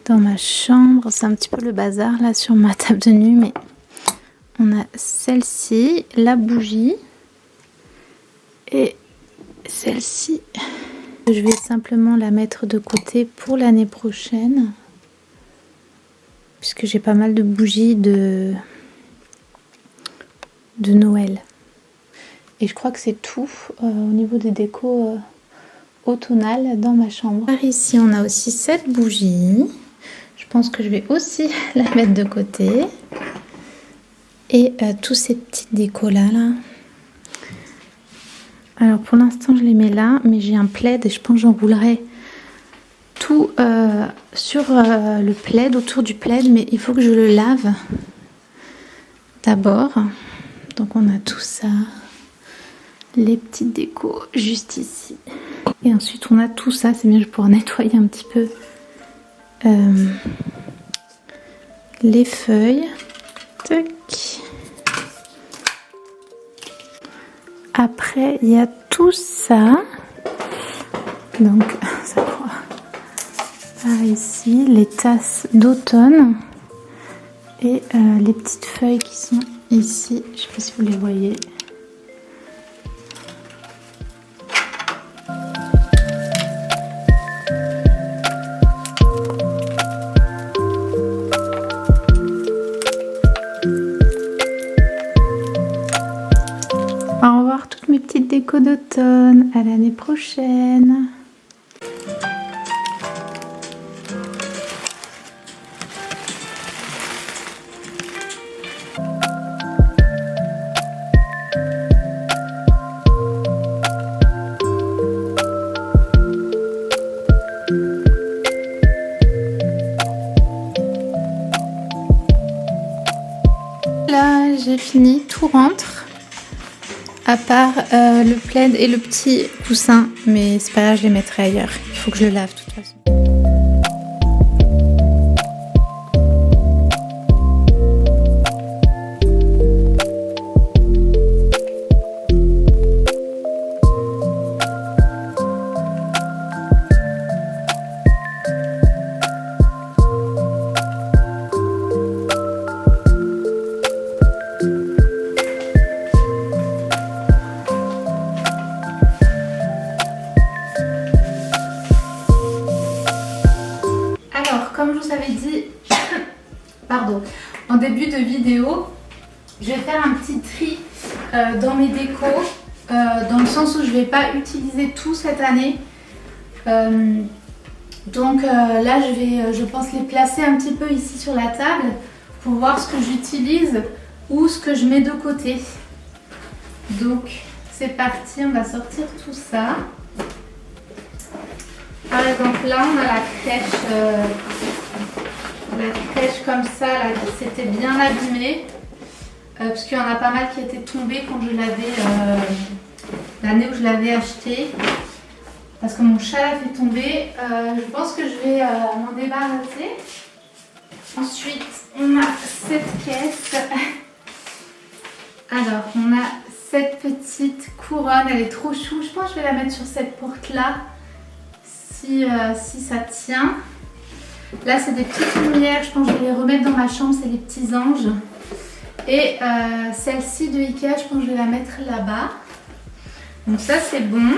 Dans ma chambre, c'est un petit peu le bazar là sur ma table de nuit, mais on a celle-ci, la bougie et celle-ci. Je vais simplement la mettre de côté pour l'année prochaine. Puisque j'ai pas mal de bougies de Noël. Et je crois que c'est tout au niveau des décos automnales dans ma chambre. Par ici, on a aussi cette bougie. Je pense que je vais aussi la mettre de côté. Et tous ces petits décos là. Alors pour l'instant, je les mets là. Mais j'ai un plaid et je pense que j'enroulerai tout sur le plaid, autour du plaid, mais il faut que je le lave d'abord. Donc on a tout ça, les petites décos juste ici, et ensuite on a tout ça. C'est bien, je pourrais nettoyer un petit peu les feuilles. Tac. Après il y a tout ça, donc ça croit. Par ici, les tasses d'automne et les petites feuilles qui sont ici, je sais pas si vous les voyez. Au revoir toutes mes petites décos d'automne, à l'année prochaine. Là j'ai fini, tout rentre. À part le plaid et le petit coussin, mais c'est pas grave, je les mettrai ailleurs. Il faut que je le lave de toute façon. Comme je vous avais dit pardon, en début de vidéo, je vais faire un petit tri dans mes décos, dans le sens où je ne vais pas utiliser tout cette année. Donc là, je pense les placer un petit peu ici sur la table pour voir ce que j'utilise ou ce que je mets de côté. Donc c'est parti, on va sortir tout ça. Par exemple, là, on a la crèche comme ça, là, qui s'était bien abîmée. Parce qu'il y en a pas mal qui étaient tombés quand je l'avais, l'année où je l'avais acheté. Parce que mon chat l'a fait tomber. Je pense que je vais m'en débarrasser. Ensuite, on a cette caisse. Alors, on a cette petite couronne, elle est trop chou. Je pense que je vais la mettre sur cette porte-là. Si ça tient. Là c'est des petites lumières, je pense que je vais les remettre dans ma chambre, c'est les petits anges. Et celle-ci de Ikea, je pense que je vais la mettre là-bas. Donc ça c'est bon.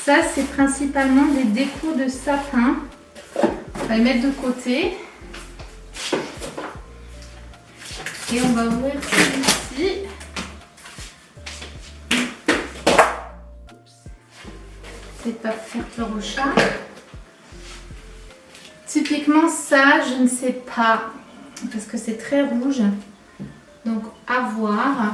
Ça c'est principalement des décos de sapin. On va les mettre de côté. Et on va ouvrir celui-ci. C'est pas faire peur au chat. Typiquement ça, je ne sais pas, parce que c'est très rouge, donc à voir.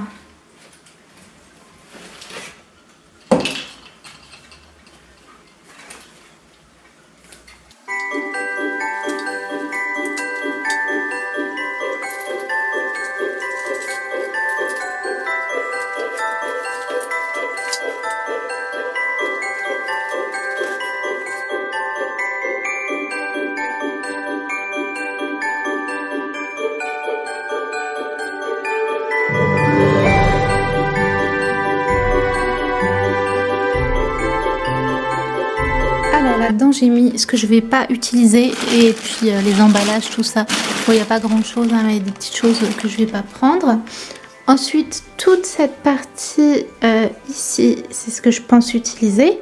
Alors là-dedans j'ai mis ce que je vais pas utiliser et puis les emballages, tout ça. Bon, il n'y a pas grand chose, hein, mais il y a des petites choses que je vais pas prendre. Ensuite, toute cette partie ici, c'est ce que je pense utiliser.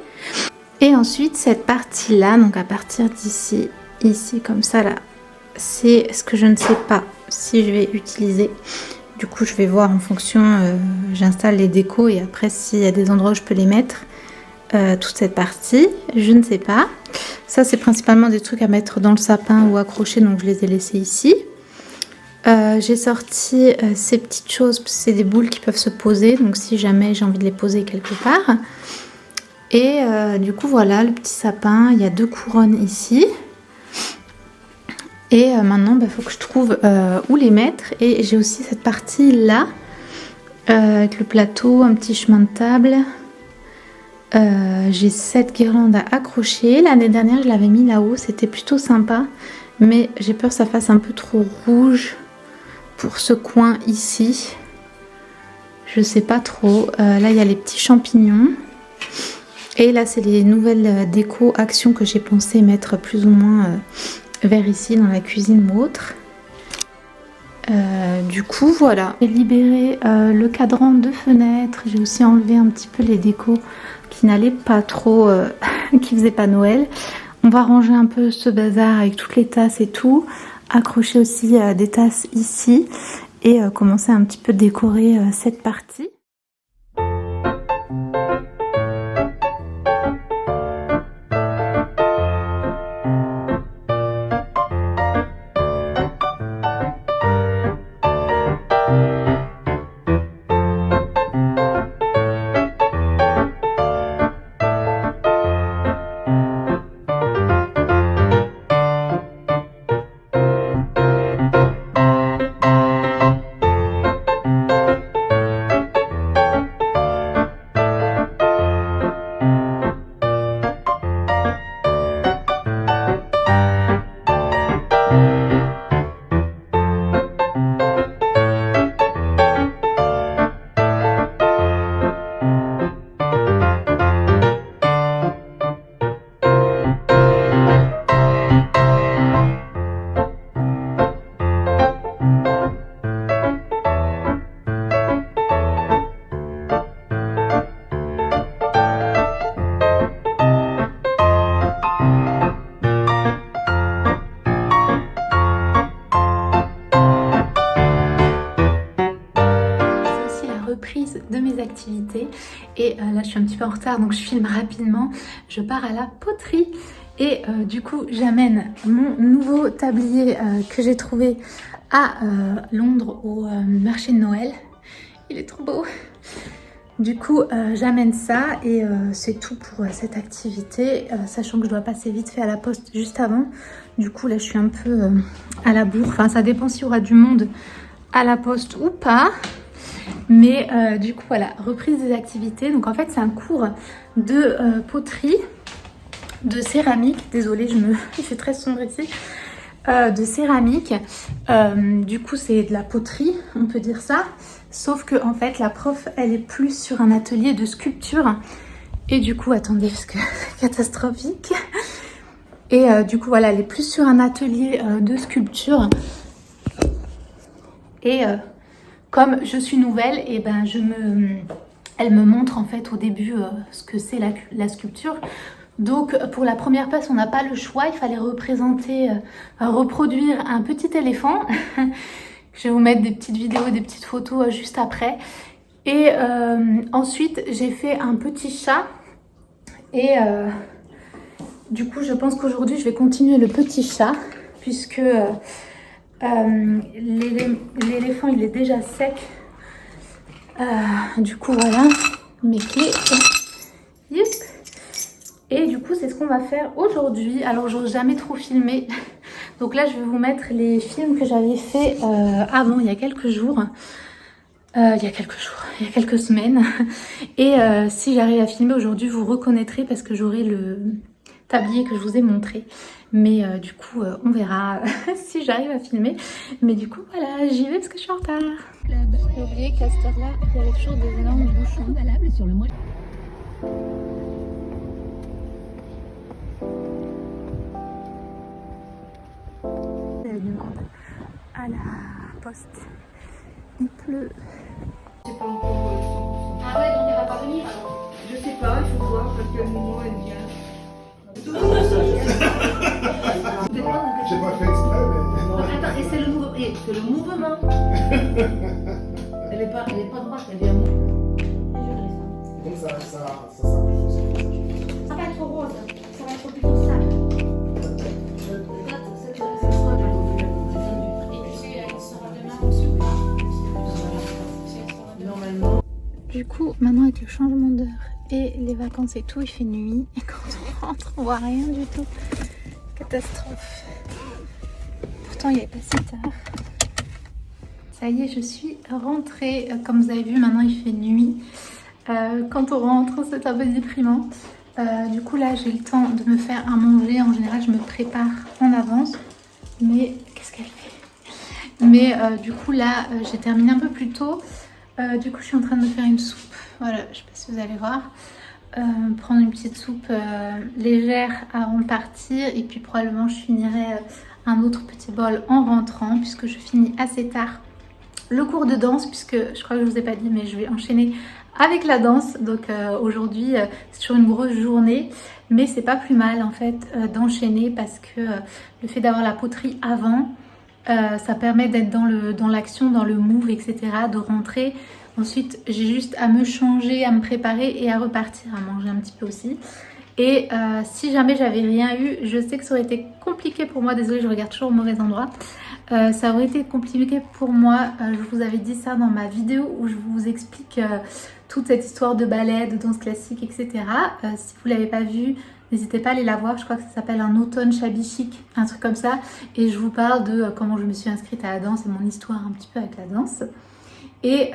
Et ensuite cette partie là, donc à partir d'ici, ici comme ça là, c'est ce que je ne sais pas si je vais utiliser. Du coup je vais voir en fonction, j'installe les décos et après s'il y a des endroits où je peux les mettre. Toute cette partie, je ne sais pas. Ça c'est principalement des trucs à mettre dans le sapin ou accrocher, donc je les ai laissés ici. J'ai sorti ces petites choses, c'est des boules qui peuvent se poser, donc si jamais j'ai envie de les poser quelque part. Et du coup voilà le petit sapin, il y a 2 couronnes ici. Et maintenant il faut que je trouve où les mettre. Et j'ai aussi cette partie là, avec le plateau, un petit chemin de table. J'ai cette guirlande à accrocher. L'année dernière je l'avais mis là-haut, c'était plutôt sympa. Mais j'ai peur que ça fasse un peu trop rouge pour ce coin ici. Je sais pas trop. Là il y a les petits champignons. Et là c'est les nouvelles déco actions que j'ai pensé mettre plus ou moins vers ici dans la cuisine ou autre. Du coup voilà, j'ai libéré le cadran de fenêtre, j'ai aussi enlevé un petit peu les décos qui n'allaient pas trop, qui faisaient pas Noël. On va ranger un peu ce bazar avec toutes les tasses et tout, accrocher aussi des tasses ici et commencer un petit peu décorer cette partie. De mes activités et là je suis un petit peu en retard donc je filme rapidement. Je pars à la poterie et du coup j'amène mon nouveau tablier que j'ai trouvé à Londres au marché de Noël. Il est trop beau. Du coup j'amène ça et c'est tout pour cette activité, sachant que je dois passer vite fait à la poste juste avant. Du coup là je suis un peu à la bourre, enfin ça dépend s'il y aura du monde à la poste ou pas. Mais du coup voilà, reprise des activités. Donc en fait c'est un cours de poterie, de céramique. Désolée, il fait très sombre ici. De céramique. Du coup c'est de la poterie, on peut dire ça. Sauf que en fait la prof elle est plus sur un atelier de sculpture. Et du coup, attendez parce que c'est catastrophique. Et du coup voilà, elle est plus sur un atelier de sculpture. Et comme je suis nouvelle, et ben elle me montre en fait au début ce que c'est la sculpture. Donc pour la première pièce, on n'a pas le choix, il fallait reproduire un petit éléphant. Je vais vous mettre des petites vidéos, des petites photos juste après. Et ensuite, j'ai fait un petit chat. Et du coup, je pense qu'aujourd'hui, je vais continuer le petit chat, puisque l'éléphant il est déjà sec. Du coup voilà mes clés. Yep. Et du coup c'est ce qu'on va faire aujourd'hui. Alors j'ose jamais trop filmer, donc là je vais vous mettre les films que j'avais fait avant, il y a quelques jours. Il y a quelques semaines. Et si j'arrive à filmer aujourd'hui, vous reconnaîtrez parce que j'aurai le tablier que je vous ai montré. Mais du coup, on verra si j'arrive à filmer. Mais du coup, voilà, j'y vais parce que je suis en retard. J'ai oublié qu'à cette heure-là, il y avait toujours des énormes bouchons. Il y a du monde à la poste. Il pleut. C'est pas encore. Ah ouais, donc elle va pas venir alors. Je sais pas, il faut voir à quel moment elle vient. J'ai pas fait exprès, mais. Attends, et c'est le mouvement. Elle est pas droite, elle vient. Donc ça Ça va être rose, ça va être plutôt sale. Du coup, maintenant avec le changement d'heure et les vacances et tout, il fait nuit. Et quand on rentre, on voit rien du tout. Catastrophe. Pourtant, il n'est pas si tard. Ça y est, je suis rentrée. Comme vous avez vu, maintenant il fait nuit. Quand on rentre, c'est un peu déprimant. Du coup, là, j'ai le temps de me faire à manger. En général, je me prépare en avance. Mais qu'est-ce qu'elle fait? Mais du coup, là, j'ai terminé un peu plus tôt. Du coup je suis en train de me faire une soupe, voilà, je sais pas si vous allez voir, prendre une petite soupe légère avant de partir et puis probablement je finirai un autre petit bol en rentrant puisque je finis assez tard le cours de danse, puisque je crois que je vous ai pas dit, mais je vais enchaîner avec la danse. Donc aujourd'hui c'est toujours une grosse journée, mais c'est pas plus mal en fait d'enchaîner, parce que le fait d'avoir la poterie avant, ça permet d'être dans l'action, dans le move, etc., de rentrer. Ensuite j'ai juste à me changer, à me préparer et à repartir, à manger un petit peu aussi. Et si jamais j'avais rien eu, je sais que ça aurait été compliqué pour moi, désolée je regarde toujours au mauvais endroit. Ça aurait été compliqué pour moi, je vous avais dit ça dans ma vidéo où je vous explique toute cette histoire de ballet, de danse classique, etc. Si vous ne l'avez pas vu, n'hésitez pas à aller la voir, je crois que ça s'appelle un automne shabby chic, un truc comme ça. Et je vous parle de comment je me suis inscrite à la danse et mon histoire un petit peu avec la danse. Et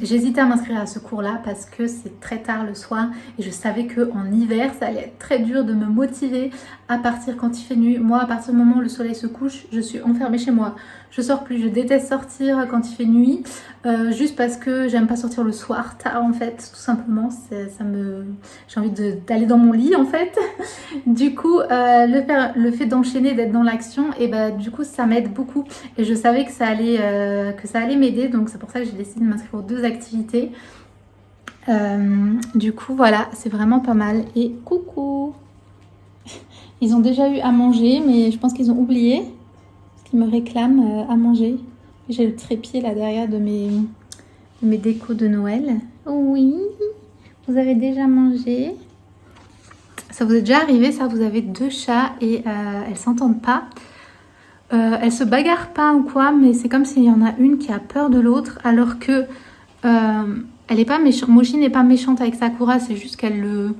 j'hésitais à m'inscrire à ce cours-là parce que c'est très tard le soir et je savais qu'en hiver, ça allait être très dur de me motiver à partir quand il fait nuit. Moi, à partir du moment où le soleil se couche, je suis enfermée chez moi. Je sors plus, je déteste sortir quand il fait nuit, juste parce que j'aime pas sortir le soir tard en fait, tout simplement. J'ai envie d'aller dans mon lit en fait. Du coup, le fait d'enchaîner, d'être dans l'action, et bah du coup ça m'aide beaucoup. Et je savais que ça allait m'aider, donc c'est pour ça que j'ai décidé de m'inscrire aux 2 activités. Du coup voilà, c'est vraiment pas mal. Et coucou! Ils ont déjà eu à manger, mais je pense qu'ils ont oublié. Parce qu'ils me réclament à manger. J'ai le trépied là derrière de mes décos de Noël. Oui, vous avez déjà mangé? Ça vous est déjà arrivé, ça? Vous avez 2 chats et elles s'entendent pas. Elles se bagarrent pas ou quoi, mais c'est comme s'il y en a une qui a peur de l'autre, alors que elle est pas méchante. Mochi n'est pas méchante avec Sakura, c'est juste qu'elle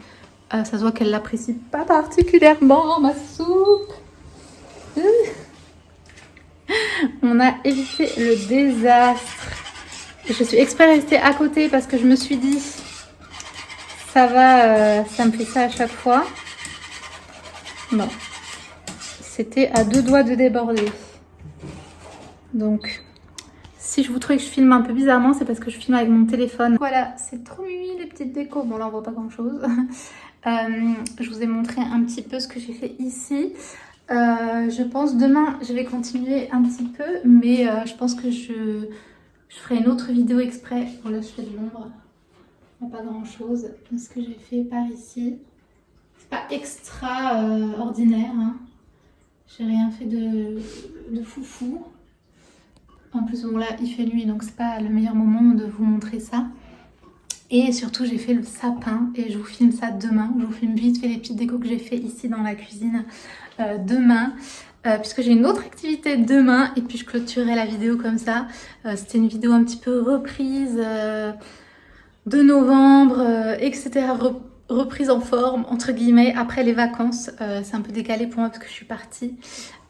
ça se voit qu'elle l'apprécie pas particulièrement, ma soupe. On a évité le désastre. Je suis exprès restée à côté parce que je me suis dit ça va, ça me fait ça à chaque fois. Bon, c'était à 2 doigts de déborder. Donc, si je vous trouvez que je filme un peu bizarrement, c'est parce que je filme avec mon téléphone. Voilà, c'est trop mimi les petites décos. Bon, là, on voit pas grand-chose. Je vous ai montré un petit peu ce que j'ai fait ici. Je pense demain, je vais continuer un petit peu, mais je pense que je ferai une autre vidéo exprès. Bon, là, je fais de l'ombre. Pas grand-chose. Ce que j'ai fait par ici. C'est pas extra ordinaire. Hein. J'ai rien fait de foufou. En plus, bon là, il fait nuit, donc c'est pas le meilleur moment de vous montrer ça. Et surtout, j'ai fait le sapin et je vous filme ça demain. Je vous filme vite fait les petites décos que j'ai fait ici dans la cuisine demain. Puisque j'ai une autre activité demain et puis je clôturerai la vidéo comme ça. C'était une vidéo un petit peu reprise de novembre, etc. Reprise en forme, entre guillemets, après les vacances. C'est un peu décalé pour moi parce que je suis partie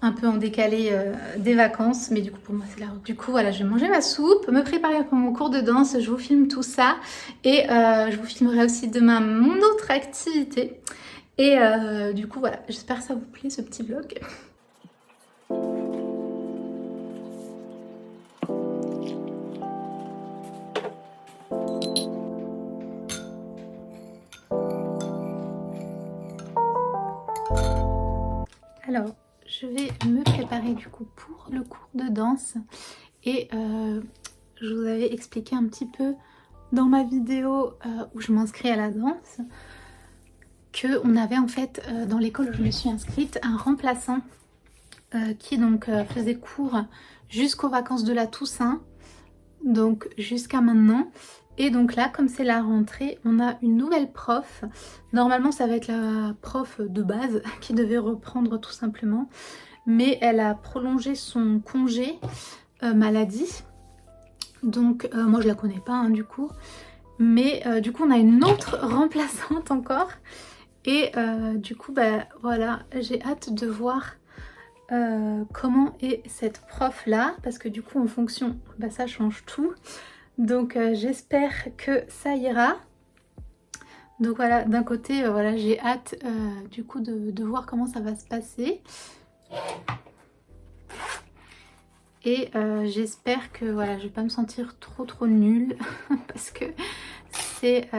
un peu en décalé des vacances, mais du coup pour moi c'est la route. Du coup voilà, je vais manger ma soupe, me préparer pour mon cours de danse, je vous filme tout ça et je vous filmerai aussi demain mon autre activité. Et du coup voilà, j'espère que ça vous plaît ce petit vlog. Alors, je vais me préparer du coup pour le cours de danse et je vous avais expliqué un petit peu dans ma vidéo où je m'inscris à la danse qu'on avait en fait dans l'école où je me suis inscrite un remplaçant qui donc faisait cours jusqu'aux vacances de la Toussaint, donc jusqu'à maintenant. Et donc là, comme c'est la rentrée, on a une nouvelle prof. Normalement, ça va être la prof de base qui devait reprendre tout simplement. Mais elle a prolongé son congé maladie. Donc moi, je la connais pas hein, du coup. Mais du coup, on a une autre remplaçante encore. Et du coup, bah voilà, j'ai hâte de voir comment est cette prof-là. Parce que du coup, en fonction, bah, ça change tout. Donc j'espère que ça ira. Donc voilà, d'un côté, voilà, j'ai hâte du coup de voir comment ça va se passer. Et j'espère que voilà, je vais pas me sentir trop nulle parce que c'est...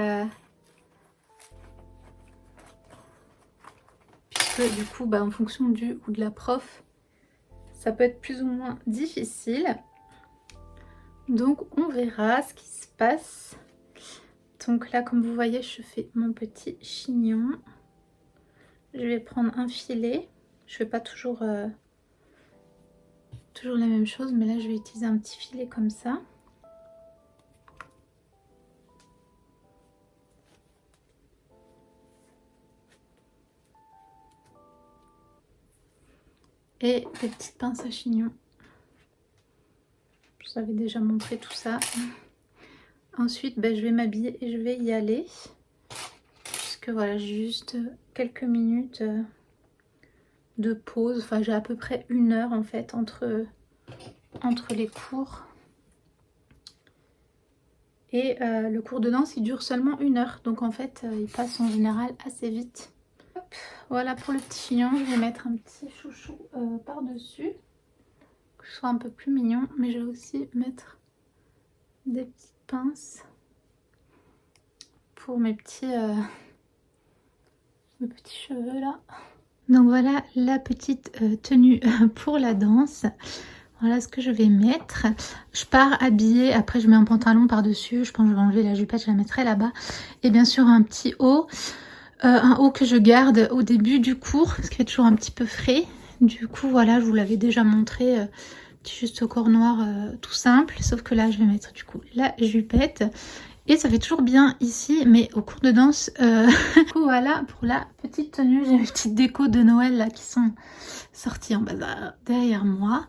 puisque du coup, bah, en fonction du ou de la prof, ça peut être plus ou moins difficile. Donc on verra ce qui se passe. Donc là, comme vous voyez, je fais mon petit chignon. Je vais prendre un filet. Je fais pas toujours la même chose, mais là je vais utiliser un petit filet comme ça. Et des petites pinces à chignon. Je vous avais déjà montré tout ça. Ensuite, je vais m'habiller et je vais y aller. Puisque voilà, j'ai juste quelques minutes de pause. Enfin, j'ai à peu près 1 heure en fait entre les cours. Et le cours de danse, il dure seulement 1 heure. Donc en fait, il passe en général assez vite. Hop, voilà pour le petit chignon. Je vais mettre un petit chouchou par-dessus. Que ce soit un peu plus mignon. Mais je vais aussi mettre des petites pinces pour mes petits cheveux là. Donc voilà la petite tenue pour la danse. Voilà ce que je vais mettre. Je pars habillée, après je mets un pantalon par-dessus. Je pense que je vais enlever la jupette, je la mettrai là-bas. Et bien sûr un petit haut. Un haut que je garde au début du cours, parce qu'il est toujours un petit peu frais. Du coup voilà, je vous l'avais déjà montré. Juste au corps noir tout simple. Sauf que là je vais mettre du coup la jupette. Et ça fait toujours bien ici, mais au cours de danse, du coup voilà pour la petite tenue. J'ai mes petites décos de Noël là qui sont sorties en bazar derrière moi.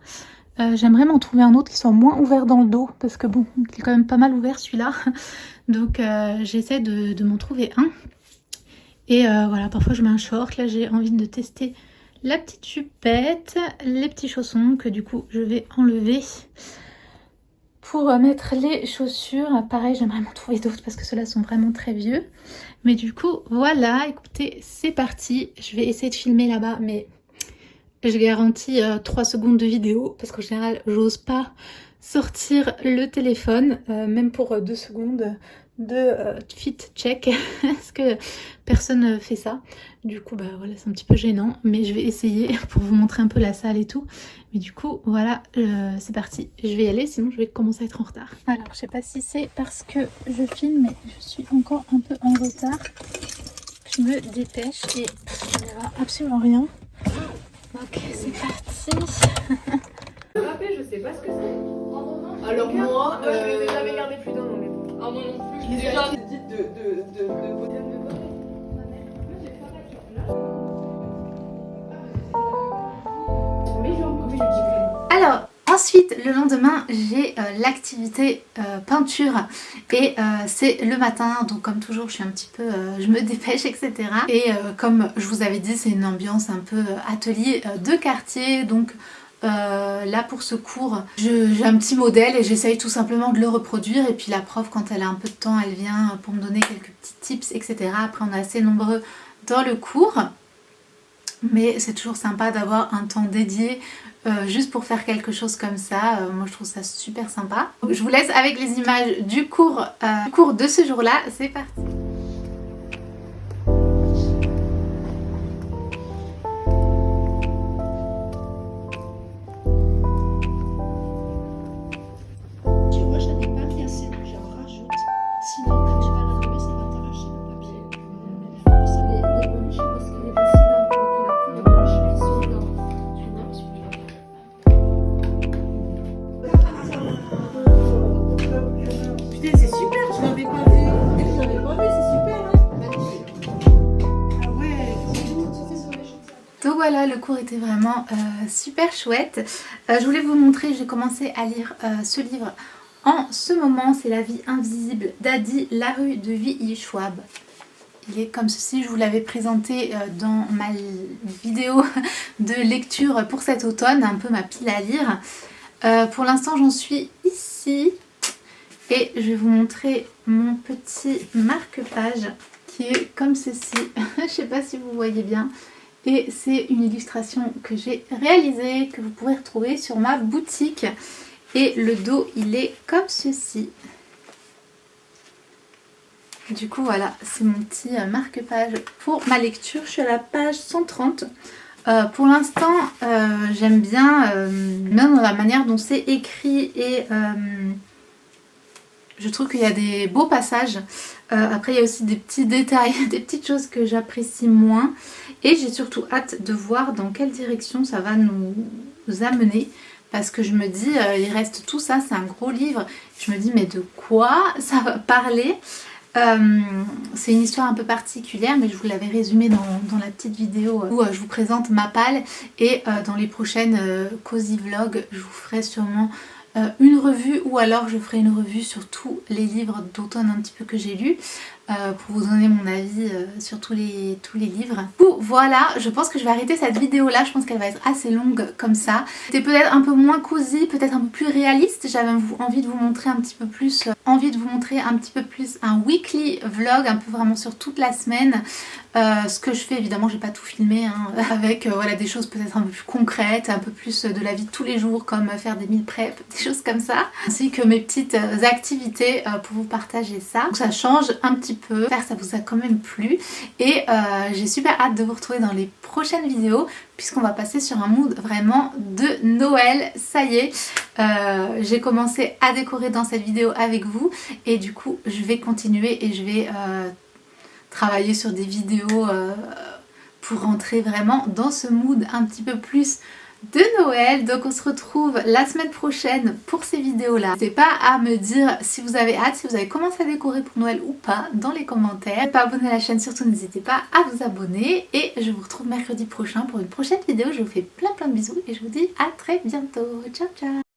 J'aimerais m'en trouver un autre qui soit moins ouvert dans le dos, parce que bon, il est quand même pas mal ouvert celui-là. Donc j'essaie de m'en trouver un. Et voilà, parfois je mets un short. Là j'ai envie de tester la petite jupette, les petits chaussons que du coup je vais enlever. Pour mettre les chaussures, pareil, j'aimerais m'en trouver d'autres parce que ceux-là sont vraiment très vieux. Mais du coup, voilà, écoutez, c'est parti. Je vais essayer de filmer là-bas, mais je garantis 3 secondes de vidéo parce qu'en général, j'ose pas sortir le téléphone, même pour 2 secondes de fit check parce que personne fait ça. Du coup voilà, c'est un petit peu gênant, mais je vais essayer pour vous montrer un peu la salle et tout. Mais du coup voilà, c'est parti, je vais y aller, sinon je vais commencer à être en retard. Alors je sais pas si c'est parce que je filme, mais je suis encore un peu en retard. Je me dépêche et je ne vois absolument rien. Ok, c'est parti. Je sais pas ce que c'est. Alors moi, je les ai jamais gardés plus d'un an, mais bon. Ah moi non plus. Je les ai déjà dit de Alors ensuite le lendemain j'ai l'activité peinture et c'est le matin, donc comme toujours je suis un petit peu je me dépêche etc. Et comme je vous avais dit, c'est une ambiance un peu atelier de quartier, donc là pour ce cours j'ai un petit modèle et j'essaye tout simplement de le reproduire, et puis la prof quand elle a un peu de temps elle vient pour me donner quelques petits tips etc. Après on est assez nombreux dans le cours, mais c'est toujours sympa d'avoir un temps dédié juste pour faire quelque chose comme ça. Moi je trouve ça super sympa. Je vous laisse avec les images du cours de ce jour là, c'est parti. Moi, j'en ai pas mis assez, donc j'en rajoute. Sinon, quand tu vas l'enlever, ça va t'arracher le papier. Les boluches, parce que les passés là, qu'il a pris, les boluches, ils sont dans. Tu vois, putain, c'est super, je l'avais pas vu. Je l'avais pas vu, c'est super, hein. Ah ouais, Donc voilà, le cours était vraiment super chouette. Je voulais vous montrer, j'ai commencé à lire ce livre en ce moment. C'est La vie invisible d'Adi Larue de Villiers-Schwab. Il est comme ceci, je vous l'avais présenté dans ma vidéo de lecture pour cet automne, un peu ma pile à lire. Pour l'instant j'en suis ici et je vais vous montrer mon petit marque-page qui est comme ceci. Je ne sais pas si vous voyez bien. Et c'est une illustration que j'ai réalisée, que vous pourrez retrouver sur ma boutique. Et le dos, il est comme ceci. Du coup, voilà, c'est mon petit marque-page pour ma lecture. Je suis à la page 130. Pour l'instant, j'aime bien, même dans la manière dont c'est écrit et je trouve qu'il y a des beaux passages. Après, il y a aussi des petits détails, des petites choses que j'apprécie moins. Et j'ai surtout hâte de voir dans quelle direction ça va nous amener. Parce que je me dis, il reste tout ça, c'est un gros livre. Je me dis, mais de quoi ça va parler? C'est une histoire un peu particulière, mais je vous l'avais résumé dans la petite vidéo où je vous présente ma palle. Et dans les prochaines Cozy Vlogs, je vous ferai sûrement une revue, ou alors je ferai une revue sur tous les livres d'automne un petit peu que j'ai lus, pour vous donner mon avis sur tous les livres. Voilà, je pense que je vais arrêter cette vidéo là, je pense qu'elle va être assez longue comme ça. C'était peut-être un peu moins cosy, peut-être un peu plus réaliste, j'avais envie de vous montrer un petit peu plus, un weekly vlog, un peu vraiment sur toute la semaine. Ce que je fais, évidemment j'ai pas tout filmé, hein, avec voilà, des choses peut-être un peu plus concrètes, un peu plus de la vie de tous les jours, comme faire des meal prep, des choses comme ça, ainsi que mes petites activités pour vous partager ça. Donc ça change un petit peu, j'espère que ça vous a quand même plu, et j'ai super hâte de vous retrouver dans les prochaines vidéos, puisqu'on va passer sur un mood vraiment de Noël. Ça y est, j'ai commencé à décorer dans cette vidéo avec vous, et du coup je vais continuer et je vais travailler sur des vidéos pour rentrer vraiment dans ce mood un petit peu plus de Noël. Donc on se retrouve la semaine prochaine pour ces vidéos là. N'hésitez pas à me dire si vous avez hâte, si vous avez commencé à décorer pour Noël ou pas dans les commentaires. Si vous n'êtes pas abonné à la chaîne, surtout n'hésitez pas à vous abonner, et je vous retrouve mercredi prochain pour une prochaine vidéo. Je vous fais plein de bisous et je vous dis à très bientôt. Ciao ciao.